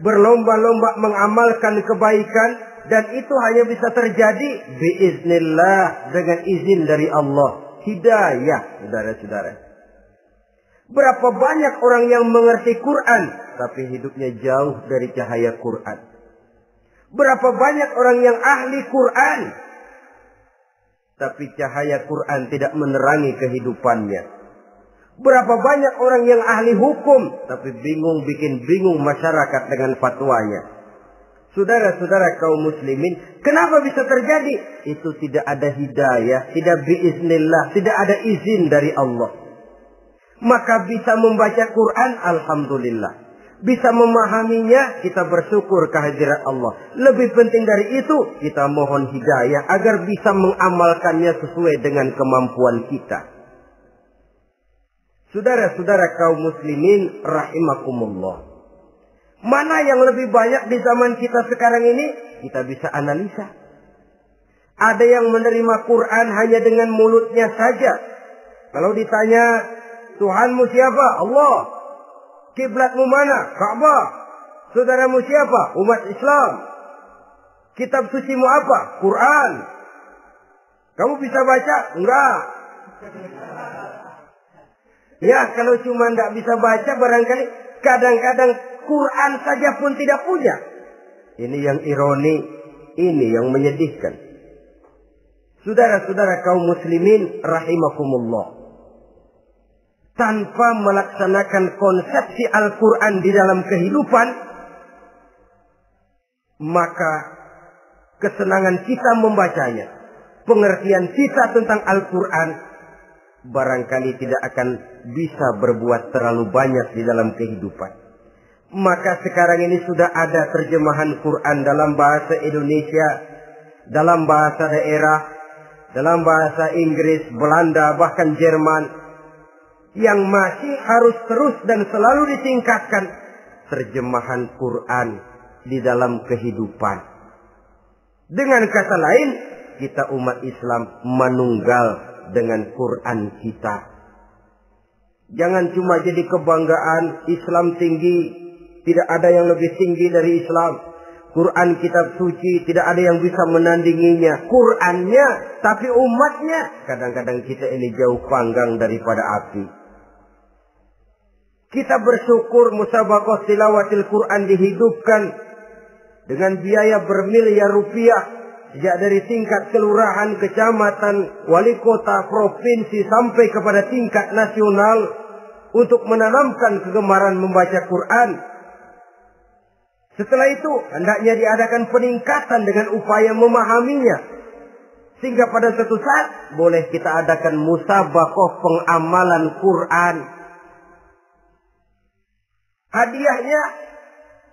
berlomba-lomba mengamalkan kebaikan, dan itu hanya bisa terjadi biiznillah, dengan izin dari Allah. Hidayah, saudara-saudara. Berapa banyak orang yang mengerti Quran tapi hidupnya jauh dari cahaya Quran. Berapa banyak orang yang ahli Quran tapi cahaya Quran tidak menerangi kehidupannya. Berapa banyak orang yang ahli hukum tapi bikin bingung masyarakat dengan fatwanya. Saudara-saudara kaum muslimin, kenapa bisa terjadi? Itu tidak ada hidayah, tidak biiznillah, tidak ada izin dari Allah. Maka bisa membaca Quran, alhamdulillah. Bisa memahaminya, kita bersyukur kehadirat Allah. Lebih penting dari itu, kita mohon hidayah agar bisa mengamalkannya sesuai dengan kemampuan kita. Saudara-saudara kaum muslimin rahimakumullah. Mana yang lebih banyak di zaman kita sekarang ini? Kita bisa analisa. Ada yang menerima Quran hanya dengan mulutnya saja. Kalau ditanya, Tuhanmu siapa? Allah. Kiblatmu mana? Ka'bah. Saudaramu siapa? Umat Islam. Kitab sucimu apa? Quran. Kamu bisa baca? Enggak. Ya, kalau cuma enggak bisa baca, barangkali kadang-kadang Quran saja pun tidak punya. Ini yang ironi, ini yang menyedihkan. Saudara-saudara kaum muslimin rahimakumullah. Tanpa melaksanakan konsepsi Al-Quran di dalam kehidupan, maka kesenangan kita membacanya, pengertian kita tentang Al-Quran barangkali tidak akan bisa berbuat terlalu banyak di dalam kehidupan. Maka sekarang ini sudah ada terjemahan Quran dalam bahasa Indonesia, dalam bahasa daerah, dalam bahasa Inggris, Belanda, bahkan Jerman, yang masih harus terus dan selalu ditingkatkan terjemahan Quran di dalam kehidupan. Dengan kata lain, kita umat Islam menunggal dengan Quran kita. Jangan cuma jadi kebanggaan Islam tinggi, tidak ada yang lebih tinggi dari Islam. Quran kitab suci, tidak ada yang bisa menandinginya. Qurannya, tapi umatnya. Kadang-kadang kita ini jauh panggang daripada api. Kita bersyukur musabaqah tilawatil Quran dihidupkan dengan biaya bermiliar rupiah. Sejak dari tingkat kelurahan, kecamatan, wali kota, provinsi, sampai kepada tingkat nasional. Untuk menanamkan kegemaran membaca Quran. Setelah itu, hendaknya diadakan peningkatan dengan upaya memahaminya. Sehingga pada suatu saat, boleh kita adakan musabaqah pengamalan Quran. Hadiahnya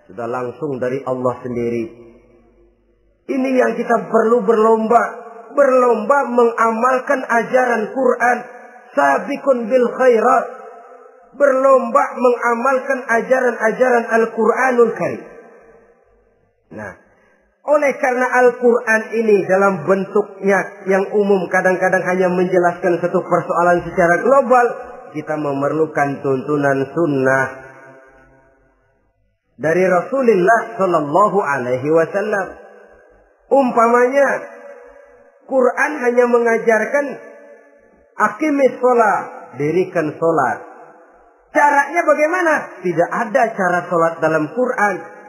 sudah langsung dari Allah sendiri. Ini yang kita perlu berlomba. Berlomba mengamalkan ajaran Quran. Sabiqun bil khairat. Berlomba mengamalkan ajaran-ajaran Al-Quranul Karim. Nah, oleh karena Al-Quran ini dalam bentuknya yang umum kadang-kadang hanya menjelaskan satu persoalan secara global, kita memerlukan tuntunan sunnah dari Rasulullah Sallallahu Alaihi Wasallam. Umpamanya, Quran hanya mengajarkan aqimis sholat, dirikan sholat. Caranya bagaimana? Tidak ada cara sholat dalam Quran.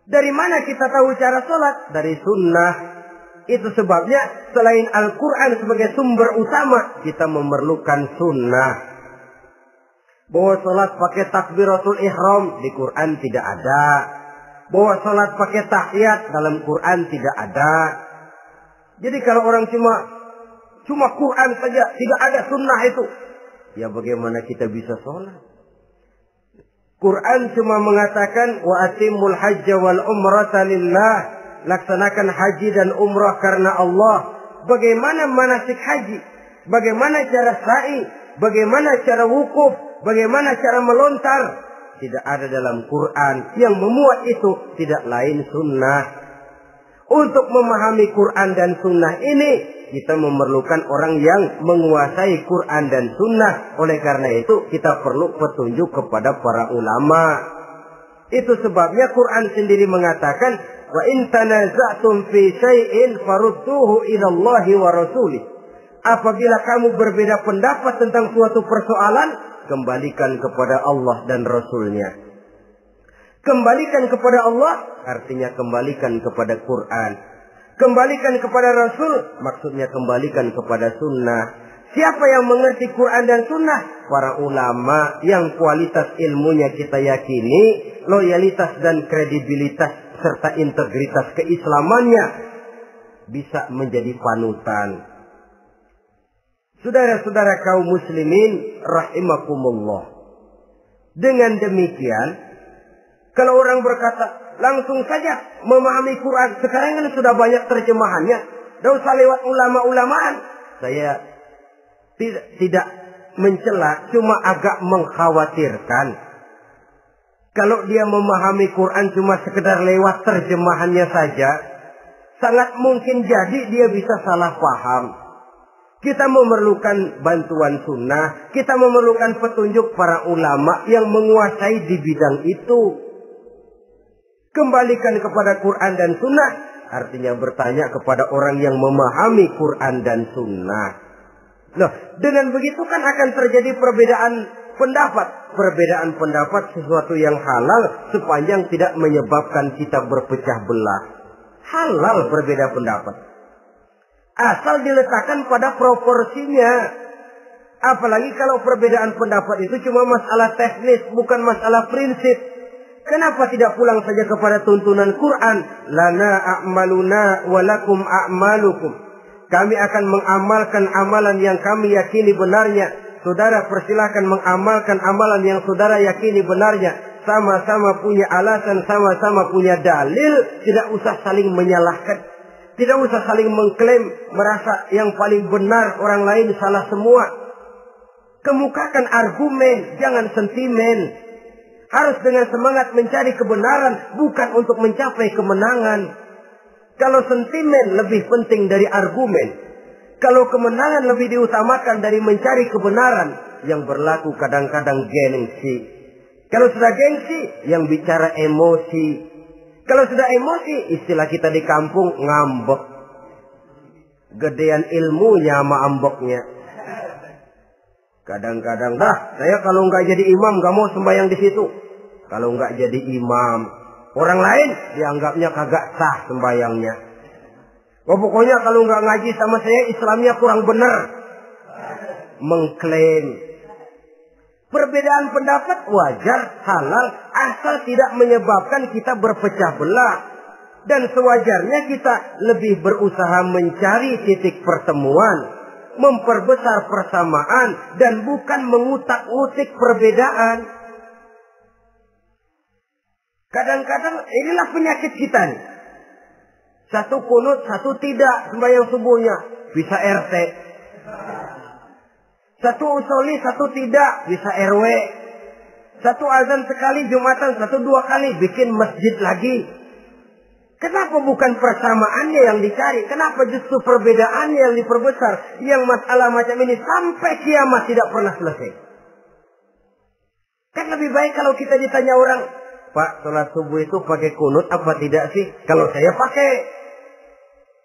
Dari mana kita tahu cara sholat? Dari sunnah. Itu sebabnya selain Al-Quran sebagai sumber utama, kita memerlukan sunnah. Bahwa sholat pakai takbiratul ihram di Quran tidak ada. Bahwa sholat pakai tahiyat dalam Quran tidak ada. Jadi kalau orang cuma Quran saja, tidak ada sunnah itu, ya bagaimana kita bisa sholat? Quran cuma mengatakan wa atimul hajja wal umrata lillah, laksanakan haji dan umrah karena Allah. Bagaimana manasik haji? Bagaimana cara sa'i? Bagaimana cara wukuf? Bagaimana cara melontar? Tidak ada dalam Quran. Yang memuat itu tidak lain sunnah. Untuk memahami Quran dan sunnah ini, kita memerlukan orang yang menguasai Quran dan sunnah. Oleh karena itu, kita perlu petunjuk kepada para ulama. Itu sebabnya Quran sendiri mengatakan, wa in tanaza'tum fi syai'in farudduhu ila Allahi wa rasulih. Apabila kamu berbeda pendapat tentang suatu persoalan, kembalikan kepada Allah dan Rasulnya. Kembalikan kepada Allah artinya kembalikan kepada Quran. Kembalikan kepada Rasul maksudnya kembalikan kepada sunnah. Siapa yang mengerti Quran dan sunnah? Para ulama yang kualitas ilmunya kita yakini, loyalitas dan kredibilitas serta integritas keislamannya bisa menjadi panutan. Saudara-saudara kaum muslimin rahimakumullah. Dengan demikian, kalau orang berkata, langsung saja memahami Quran. Sekarang kan sudah banyak terjemahannya. Tidak usah lewat ulama-ulamaan. Saya tidak mencela, cuma agak mengkhawatirkan. Kalau dia memahami Quran cuma sekedar lewat terjemahannya saja, sangat mungkin jadi dia bisa salah paham. Kita memerlukan bantuan sunnah. Kita memerlukan petunjuk para ulama yang menguasai di bidang itu. Kembalikan kepada Quran dan sunnah artinya bertanya kepada orang yang memahami Quran dan sunnah. Loh, dengan begitu kan akan terjadi perbedaan pendapat. Perbedaan pendapat sesuatu yang halal sepanjang tidak menyebabkan kita berpecah belah. Halal berbeda pendapat. Asal diletakkan pada proporsinya. Apalagi kalau perbedaan pendapat itu cuma masalah teknis, bukan masalah prinsip. Kenapa tidak pulang saja kepada tuntunan Quran? Lana a'maluna wa lakum a'malukum. Kami akan mengamalkan amalan yang kami yakini benarnya. Saudara persilahkan mengamalkan amalan yang saudara yakini benarnya. Sama-sama punya alasan, sama-sama punya dalil. Tidak usah saling menyalahkan. Tidak usah saling mengklaim, merasa yang paling benar, orang lain salah semua. Kemukakan argumen, jangan sentimen. Harus dengan semangat mencari kebenaran, bukan untuk mencapai kemenangan. Kalau sentimen lebih penting dari argumen, kalau kemenangan lebih diutamakan dari mencari kebenaran, yang berlaku kadang-kadang gengsi. Kalau sudah gengsi, yang bicara emosi. Kalau sudah emosi, istilah kita di kampung ngambek. Gedean ilmunya sama ambeknya. Kadang-kadang, saya kalau nggak jadi imam nggak mau sembahyang di situ. Kalau nggak jadi imam, orang lain dianggapnya kagak sah sembayangnya. Pokoknya kalau nggak ngaji sama saya, Islamnya kurang benar. Mengklaim. Perbedaan pendapat wajar, halal, asal tidak menyebabkan kita berpecah belah. Dan sewajarnya kita lebih berusaha mencari titik pertemuan, memperbesar persamaan, dan bukan mengutak-utik perbedaan. Kadang-kadang inilah penyakit kita nih. Satu kunut, satu tidak sembahyang subuhnya. Bisa RT. Satu usoli, satu tidak. Bisa RW. Satu azan sekali Jumatan, satu dua kali. Bikin masjid lagi. Kenapa bukan persamaannya yang dicari? Kenapa justru perbedaannya yang diperbesar? Yang masalah macam ini sampai kiamat tidak pernah selesai. Kan lebih baik kalau kita ditanya orang, Pak, sholat subuh itu pakai kunut apa tidak sih? Kalau saya pakai.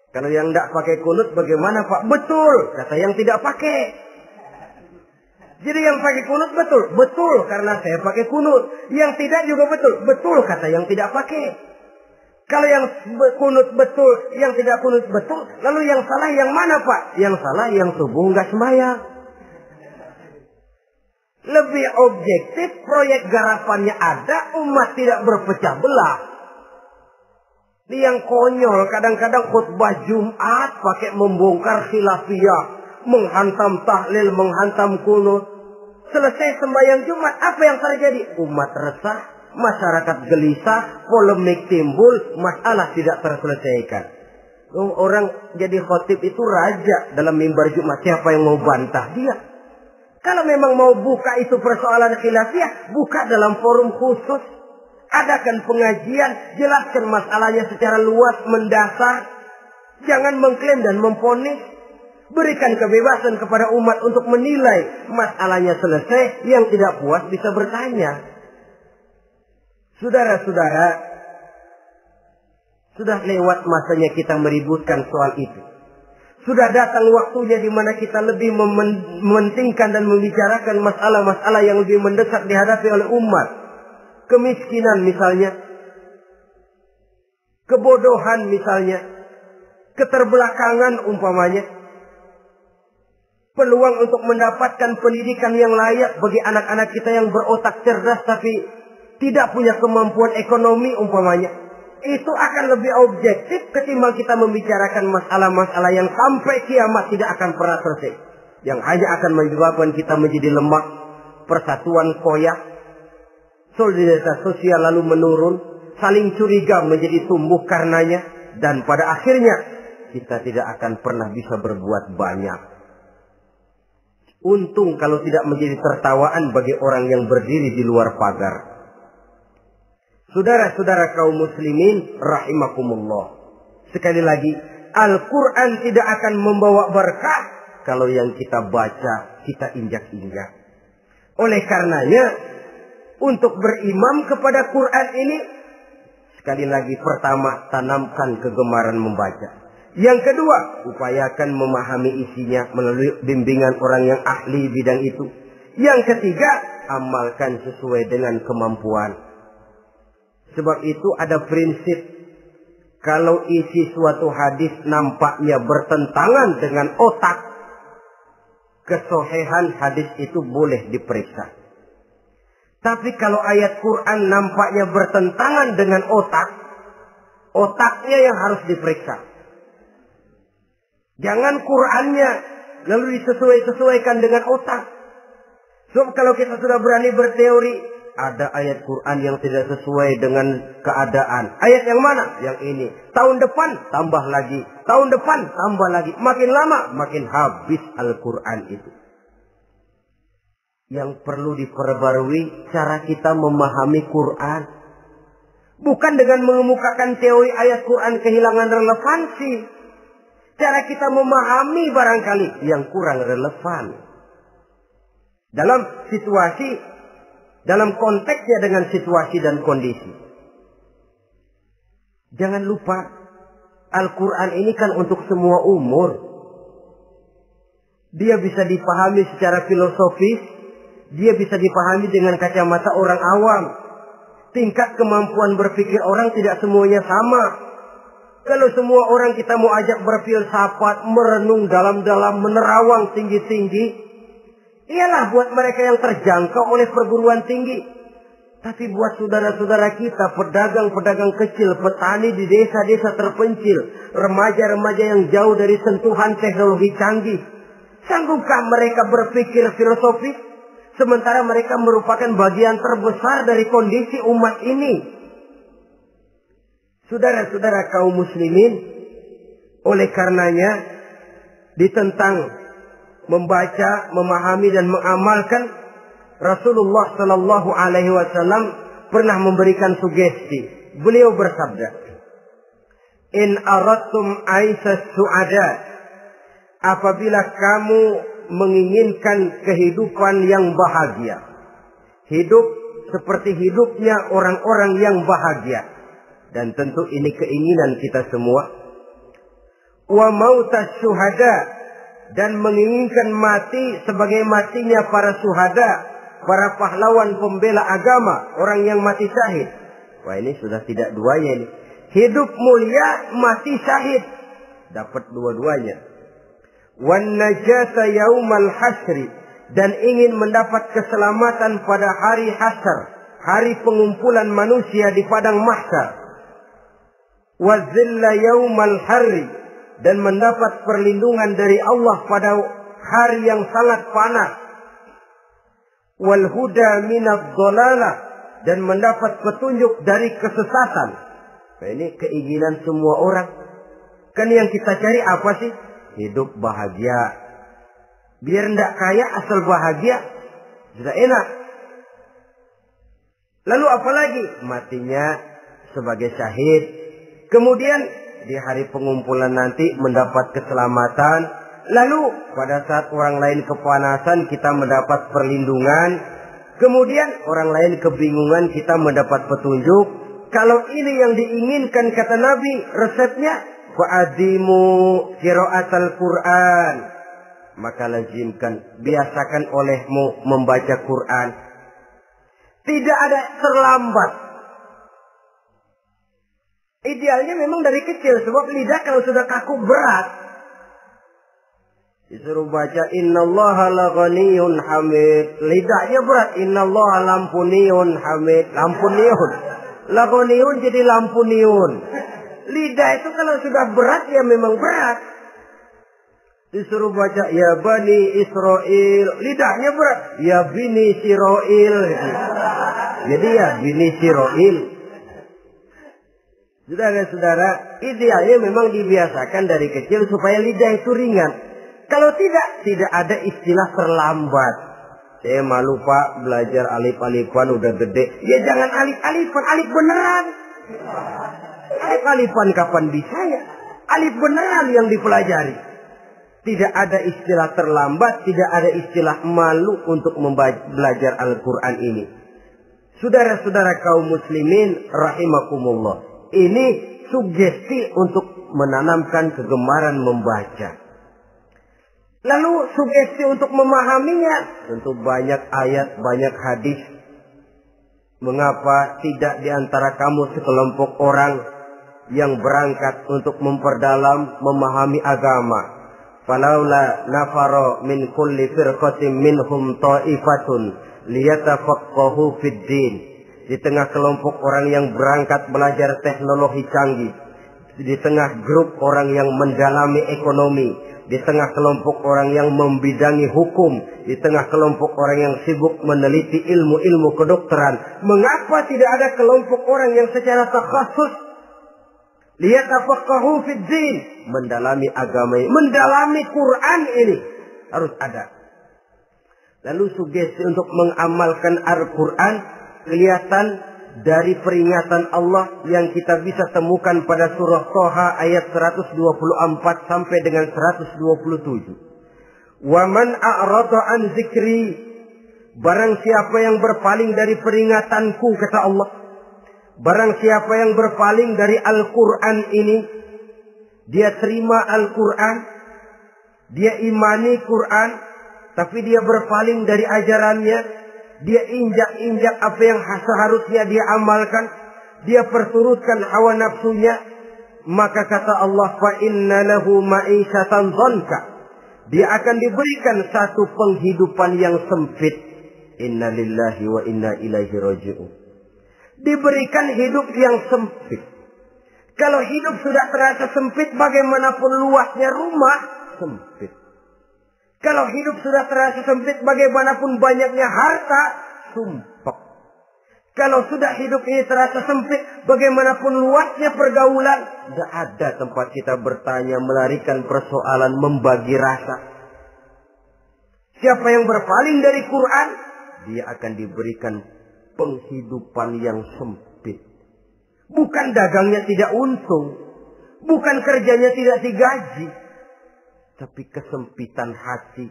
Kalau yang tidak pakai kunut bagaimana Pak? Betul, kata yang tidak pakai. Jadi yang pakai kunut betul. Betul karena saya pakai kunut. Yang tidak juga betul. Betul kata yang tidak pakai. Kalau yang kunut betul, yang tidak kunut betul. Lalu yang salah yang mana Pak? Yang salah yang subuh nggak sembahyang. Lebih objektif, proyek garapannya ada, umat tidak berpecah belah. Ini yang konyol, kadang-kadang khutbah Jumat pakai membongkar khilafiyah, menghantam tahlil, menghantam kunut. Selesai sembahyang Jumat, apa yang terjadi? Umat resah, masyarakat gelisah, polemik timbul, masalah tidak terselesaikan. Orang jadi khotib itu raja dalam mimbar Jumat, siapa yang mau bantah dia? Kalau memang mau buka itu persoalan khilafiyah, buka dalam forum khusus. Adakan pengajian, jelaskan masalahnya secara luas, mendasar. Jangan mengklaim dan memponis. Berikan kebebasan kepada umat untuk menilai. Masalahnya selesai, yang tidak puas bisa bertanya. Saudara-saudara, sudah lewat masanya kita meributkan soal itu. Sudah datang waktunya di mana kita lebih mementingkan dan membicarakan masalah-masalah yang lebih mendesak dihadapi oleh umat. Kemiskinan misalnya, kebodohan misalnya, keterbelakangan umpamanya, peluang untuk mendapatkan pendidikan yang layak bagi anak-anak kita yang berotak cerdas tapi tidak punya kemampuan ekonomi umpamanya. Itu akan lebih objektif ketimbang kita membicarakan masalah-masalah yang sampai kiamat tidak akan pernah selesai. Yang hanya akan menyebabkan kita menjadi lemah, persatuan koyak, solidaritas sosial lalu menurun, saling curiga menjadi tumbuh karenanya, dan pada akhirnya kita tidak akan pernah bisa berbuat banyak. Untung kalau tidak menjadi tertawaan bagi orang yang berdiri di luar pagar. Saudara-saudara kaum muslimin rahimakumullah. Sekali lagi, Al-Quran tidak akan membawa berkah kalau yang kita baca kita injak-injak. Oleh karenanya, untuk berimam kepada Quran ini, sekali lagi pertama, tanamkan kegemaran membaca. Yang kedua, upayakan memahami isinya melalui bimbingan orang yang ahli bidang itu. Yang ketiga, amalkan sesuai dengan kemampuan. Sebab itu ada prinsip, kalau isi suatu hadis nampaknya bertentangan dengan otak, kesohihan hadis itu boleh diperiksa. Tapi kalau ayat Quran nampaknya bertentangan dengan otak, otaknya yang harus diperiksa. Jangan Qur'annya lalu disesuaikan dengan otak. Sebab kalau kita sudah berani berteori, ada ayat Quran yang tidak sesuai dengan keadaan. Ayat yang mana? Yang ini. Tahun depan tambah lagi. Tahun depan tambah lagi. Makin lama makin habis Al-Quran itu. Yang perlu diperbarui cara kita memahami Quran. Bukan dengan mengemukakan teori ayat Quran kehilangan relevansi. Cara kita memahami barangkali yang kurang relevan. Dalam situasi, dalam konteksnya dengan situasi dan kondisi. Jangan lupa, Al-Quran ini kan untuk semua umur. Dia bisa dipahami secara filosofis, dia bisa dipahami dengan kacamata orang awam. Tingkat kemampuan berpikir orang tidak semuanya sama. Kalau semua orang kita mau ajak berfilsafat, merenung dalam-dalam, menerawang tinggi-tinggi, ialah buat mereka yang terjangkau oleh perguruan tinggi. Tapi buat saudara-saudara kita, pedagang-pedagang kecil, petani di desa-desa terpencil, remaja-remaja yang jauh dari sentuhan teknologi canggih, sanggupkah mereka berpikir filosofis? Sementara mereka merupakan bagian terbesar dari kondisi umat ini. Saudara-saudara kaum muslimin, oleh karenanya ditentang membaca, memahami dan mengamalkan, Rasulullah Sallallahu Alaihi Wasallam pernah memberikan sugesti. Beliau bersabda, "In aradtum aisas su'ada," apabila kamu menginginkan kehidupan yang bahagia, hidup seperti hidupnya orang-orang yang bahagia, dan tentu ini keinginan kita semua. Wa mautas syuhada, dan menginginkan mati sebagai matinya para syuhada, para pahlawan pembela agama, orang yang mati syahid. Wah, ini sudah tidak duanya ini. Hidup mulia, mati syahid. Dapat dua-duanya. Wan najata yaumal hasri, dan ingin mendapat keselamatan pada hari hasyar, hari pengumpulan manusia di padang mahsyar. Wazilla yaumal harri, dan mendapat perlindungan dari Allah pada hari yang sangat panas. Wal huda minadh dhalalah, dan mendapat petunjuk dari kesesatan. Nah, ini keinginan semua orang. Kan yang kita cari apa sih? Hidup bahagia. Biar tidak kaya asal bahagia, sudah enak. Lalu apalagi? Matinya sebagai syahid. Kemudian di hari pengumpulan nanti mendapat keselamatan. Lalu pada saat orang lain kepanasan kita mendapat perlindungan. Kemudian orang lain kebingungan kita mendapat petunjuk. Kalau ini yang diinginkan kata Nabi, resepnya fa'adimu qiraatal Quran, maka lazimkan, biasakan olehmu membaca Quran. Tidak ada terlambat. Idealnya memang dari kecil, sebab lidah kalau sudah kaku berat. Disuruh baca innallaha laghaniyun hamid, lidahnya berat. Innallaha lampuniyun hamid, lampuniyun. Laghaniyun jadi lampuniyun. Lidah itu kalau sudah berat ya memang berat. Disuruh baca ya bani Israel, lidahnya berat. Ya bini Siroil. Jadi ya bini Siroil. Saudara-saudara, idealnya memang dibiasakan dari kecil supaya lidah itu ringan. Kalau tidak ada istilah terlambat. Saya malu Pak, belajar alif-alifan udah gede. Ya jangan alif-alifan, alif beneran. Alif-alifan kapan bisa ya? Alif beneran yang dipelajari. Tidak ada istilah terlambat, tidak ada istilah malu untuk belajar Al-Quran ini. Saudara-saudara kaum muslimin rahimakumullah. Ini sugesti untuk menanamkan kegemaran membaca. Lalu sugesti untuk memahaminya. Tentu banyak ayat, banyak hadis. Mengapa tidak di antara kamu sekelompok orang yang berangkat untuk memperdalam, memahami agama? Falaula nafaro min kulli firqatin minhum ta'ifatun liyatafaqahu fid din. Di tengah kelompok orang yang berangkat belajar teknologi canggih, di tengah grup orang yang mendalami ekonomi, di tengah kelompok orang yang membidangi hukum, di tengah kelompok orang yang sibuk meneliti ilmu-ilmu kedokteran, mengapa tidak ada kelompok orang yang secara takhasus liyatafaqahu fid din, mendalami agama ini, mendalami Quran ini harus ada. Lalu sugesti untuk mengamalkan Al-Quran kelihatan dari peringatan Allah yang kita bisa temukan pada surah Toha ayat 124 sampai dengan 127. Wa man a'rada an zikri, barang siapa yang berpaling dari peringatanku, kata Allah, barang siapa yang berpaling dari Al-Quran ini, dia terima Al-Quran, dia imani Quran, tapi dia berpaling dari ajarannya, dia injak-injak apa yang seharusnya dia amalkan, dia perturutkan hawa nafsunya, maka kata Allah, fa inna lahu ma'isyatan dhanka, dia akan diberikan satu penghidupan yang sempit. Inna lillahi wa inna ilaihi raji'un. Diberikan hidup yang sempit. Kalau hidup sudah terasa sempit, bagaimanapun luasnya rumah, sempit. Kalau hidup sudah terasa sempit, bagaimanapun banyaknya harta, sumpek. Kalau sudah hidup ini terasa sempit, bagaimanapun luasnya pergaulan, tidak ada tempat kita bertanya, melarikan persoalan, membagi rasa. Siapa yang berpaling dari Quran, dia akan diberikan penghidupan yang sempit. Bukan dagangnya tidak untung, bukan kerjanya tidak digaji, tapi kesempitan hati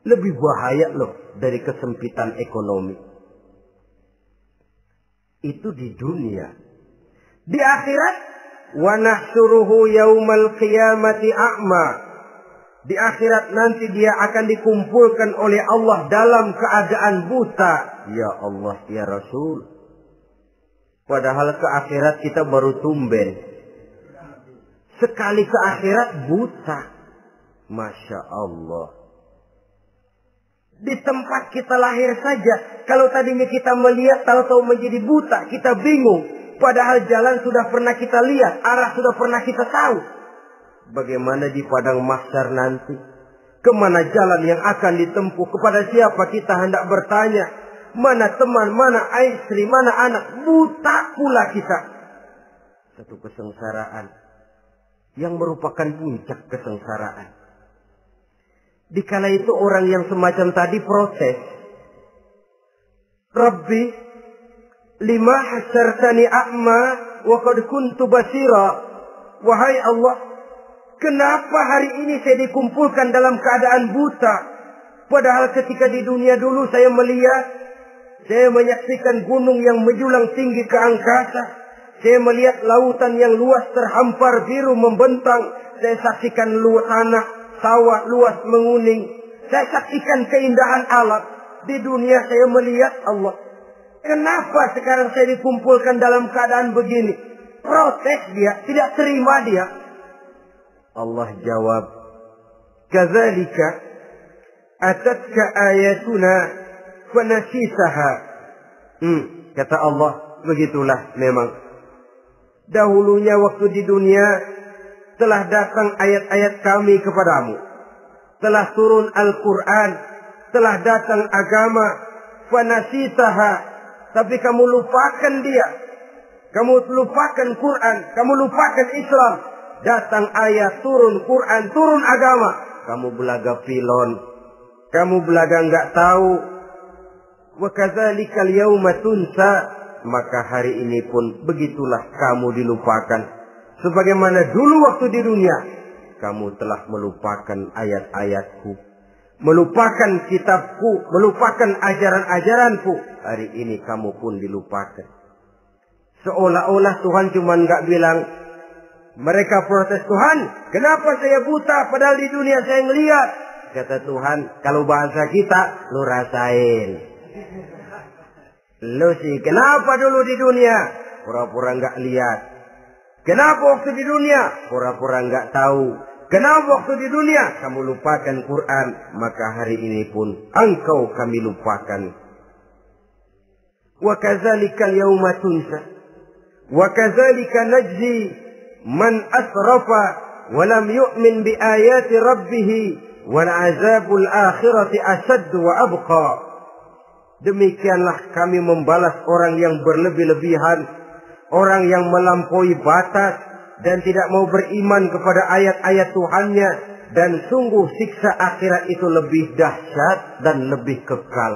lebih bahaya loh dari kesempitan ekonomi. Itu di dunia. Di akhirat, wa nahsyuruhu yaumal qiyamati a'ma. Di akhirat nanti dia akan dikumpulkan oleh Allah dalam keadaan buta. Ya Allah, ya Rasul. Padahal ke akhirat kita baru tumben. Sekali ke akhirat buta. Masya Allah. Di tempat kita lahir saja, kalau tadinya kita melihat, tahu-tahu menjadi buta, kita bingung. Padahal jalan sudah pernah kita lihat, arah sudah pernah kita tahu. Bagaimana di padang mahsyar nanti? Kemana jalan yang akan ditempuh? Kepada siapa kita hendak bertanya? Mana teman, mana istri, mana anak? Buta pula kita. Satu kesengsaraan yang merupakan puncak kesengsaraan. Dikala itu orang yang semacam tadi protes. Rabbi, lima hasyartani a'ma wa qad kuntu basira. Wahai Allah, kenapa hari ini saya dikumpulkan dalam keadaan buta? Padahal ketika di dunia dulu saya melihat, saya menyaksikan gunung yang menjulang tinggi ke angkasa. Saya melihat lautan yang luas terhampar biru membentang. Saya saksikan luas tanah, sawah luas menguning. Saya saksikan keindahan alam. Di dunia saya melihat Allah. Kenapa sekarang saya dikumpulkan dalam keadaan begini? Protes dia, tidak terima dia. Allah jawab, kadzalika atatka ayatuna fanasisaha. Kata Allah, begitulah memang. Dahulunya waktu di dunia telah datang ayat-ayat kami kepadamu. Telah turun Al-Quran. Telah datang agama. Fanasisaha. Tapi kamu lupakan dia. Kamu lupakan Quran. Kamu lupakan Islam. Datang ayat, turun Quran, turun agama. Kamu belaga pilon. Kamu belaga enggak tahu. Wa kadzalikal yauma tunsa. Maka hari ini pun begitulah kamu dilupakan. Sebagaimana dulu waktu di dunia, kamu telah melupakan ayat-ayatku, melupakan kitabku, melupakan ajaran-ajaranku. Hari ini kamu pun dilupakan. Seolah-olah Tuhan cuma nggak bilang, mereka protes, Tuhan, kenapa saya buta padahal di dunia saya ngelihat. Kata Tuhan, kalau bahasa kita, lu rasain. Lu sih, kenapa dulu di dunia? Pura-pura nggak lihat. Kenapa waktu di dunia? Pura-pura nggak tahu. Kenapa waktu di dunia? Kamu lupakan Quran. Maka hari ini pun engkau kami lupakan. Wa kadzalikal yauma tunsa. Wa kadzalika najzi man asrafa wa lam yu'min bi ayati rabbih wal azabul akhirati asyaddu wa abqa. Demikianlah kami membalas orang yang berlebih-lebihan, orang yang melampaui batas dan tidak mau beriman kepada ayat-ayat Tuhannya, dan sungguh siksa akhirat itu lebih dahsyat dan lebih kekal.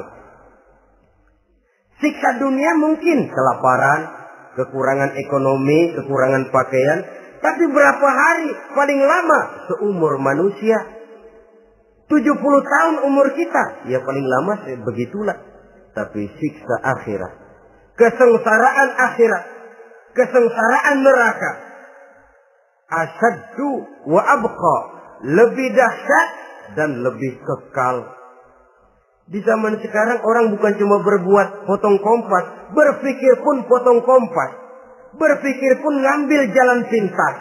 Siksa dunia mungkin kelaparan, kekurangan ekonomi, kekurangan pakaian, tapi berapa hari paling lama seumur manusia? 70 tahun umur kita, ya paling lama begitulah. Tapi siksa akhirat, kesengsaraan akhirat, kesengsaraan neraka, asyaddu wa abqa, lebih dahsyat dan lebih kekal. Di zaman sekarang orang bukan cuma berbuat potong kompas, berpikir pun potong kompas, berpikir pun ngambil jalan pintas.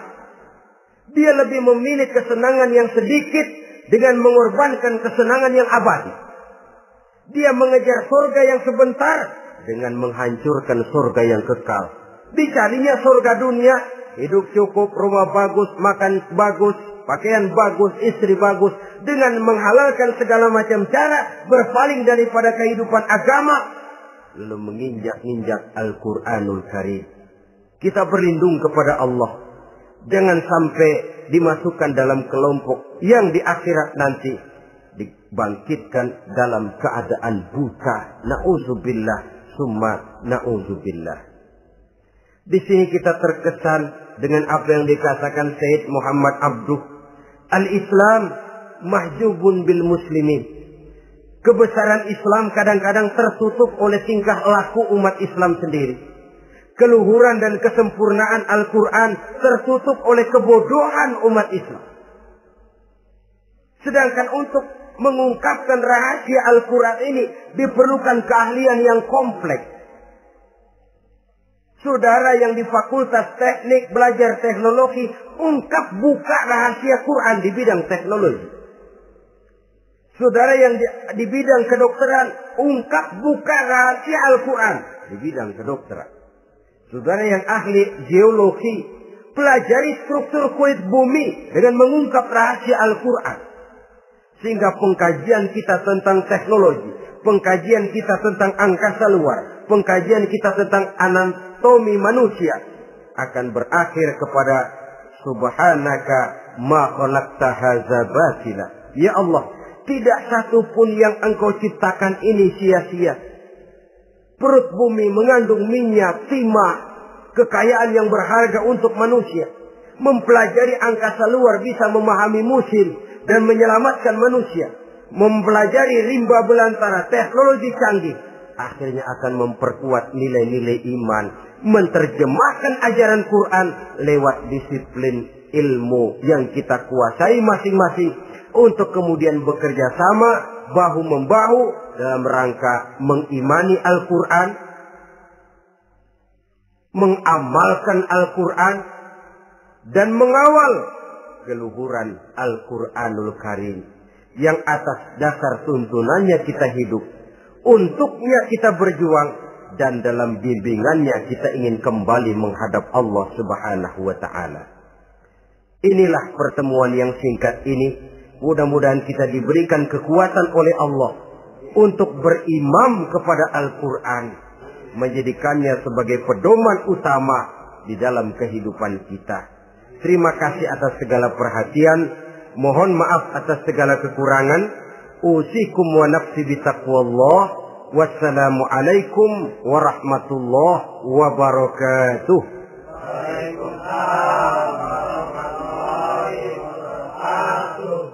Dia lebih memilih kesenangan yang sedikit dengan mengorbankan kesenangan yang abadi. Dia mengejar surga yang sebentar dengan menghancurkan surga yang kekal. Dicarinya surga dunia, hidup cukup, rumah bagus, makan bagus, pakaian bagus, istri bagus, dengan menghalalkan segala macam cara, berpaling daripada kehidupan agama, lalu menginjak-injak Al-Quranul Karim. Kita berlindung kepada Allah, jangan sampai dimasukkan dalam kelompok yang di akhirat nanti dibangkitkan dalam keadaan buta. Na'udzubillah summa na'udzubillah. Di sini kita terkesan dengan apa yang dikatakan Sayyid Muhammad Abduh, al-Islam mahjubun bil muslimin. Kebesaran Islam kadang-kadang tertutup oleh tingkah laku umat Islam sendiri. Keluhuran dan kesempurnaan Al-Quran tertutup oleh kebodohan umat Islam. Sedangkan untuk mengungkapkan rahasia Al-Quran ini diperlukan keahlian yang kompleks. Saudara yang di Fakultas Teknik belajar teknologi, buka rahasia Quran di bidang teknologi. Saudara yang di bidang kedokteran, buka rahasia Al-Quran di bidang kedokteran. Saudara yang ahli geologi, pelajari struktur kulit bumi dengan mengungkap rahasia Al-Quran. Sehingga pengkajian kita tentang teknologi, pengkajian kita tentang angkasa luar, pengkajian kita tentang anatomi manusia akan berakhir kepada subhanaka ma khalaqta hadza batila. Ya Allah, tidak satu pun yang Engkau ciptakan ini sia-sia. Perut bumi mengandung minyak, timah, kekayaan yang berharga untuk manusia. Mempelajari angkasa luar bisa memahami musim dan menyelamatkan manusia. Mempelajari rimba belantara, teknologi canggih, akhirnya akan memperkuat nilai-nilai iman. Menerjemahkan ajaran Quran lewat disiplin ilmu yang kita kuasai masing-masing, untuk kemudian bekerja sama bahu-membahu dalam rangka mengimani Al-Quran, mengamalkan Al-Quran, dan mengawal keluhuran Al-Quranul Karim yang atas dasar tuntunannya kita hidup, untuknya kita berjuang, dan dalam bimbingannya kita ingin kembali menghadap Allah Subhanahu wa Ta'ala. Inilah pertemuan yang singkat ini. Mudah-mudahan kita diberikan kekuatan oleh Allah untuk berimam kepada Al-Quran, menjadikannya sebagai pedoman utama di dalam kehidupan kita. Terima kasih atas segala perhatian. Mohon maaf atas segala kekurangan. Usikum wa nafsi bitaqwallah. Wassalamualaikum warahmatullahi wabarakatuh. Waalaikumsalam warahmatullahi wabarakatuh.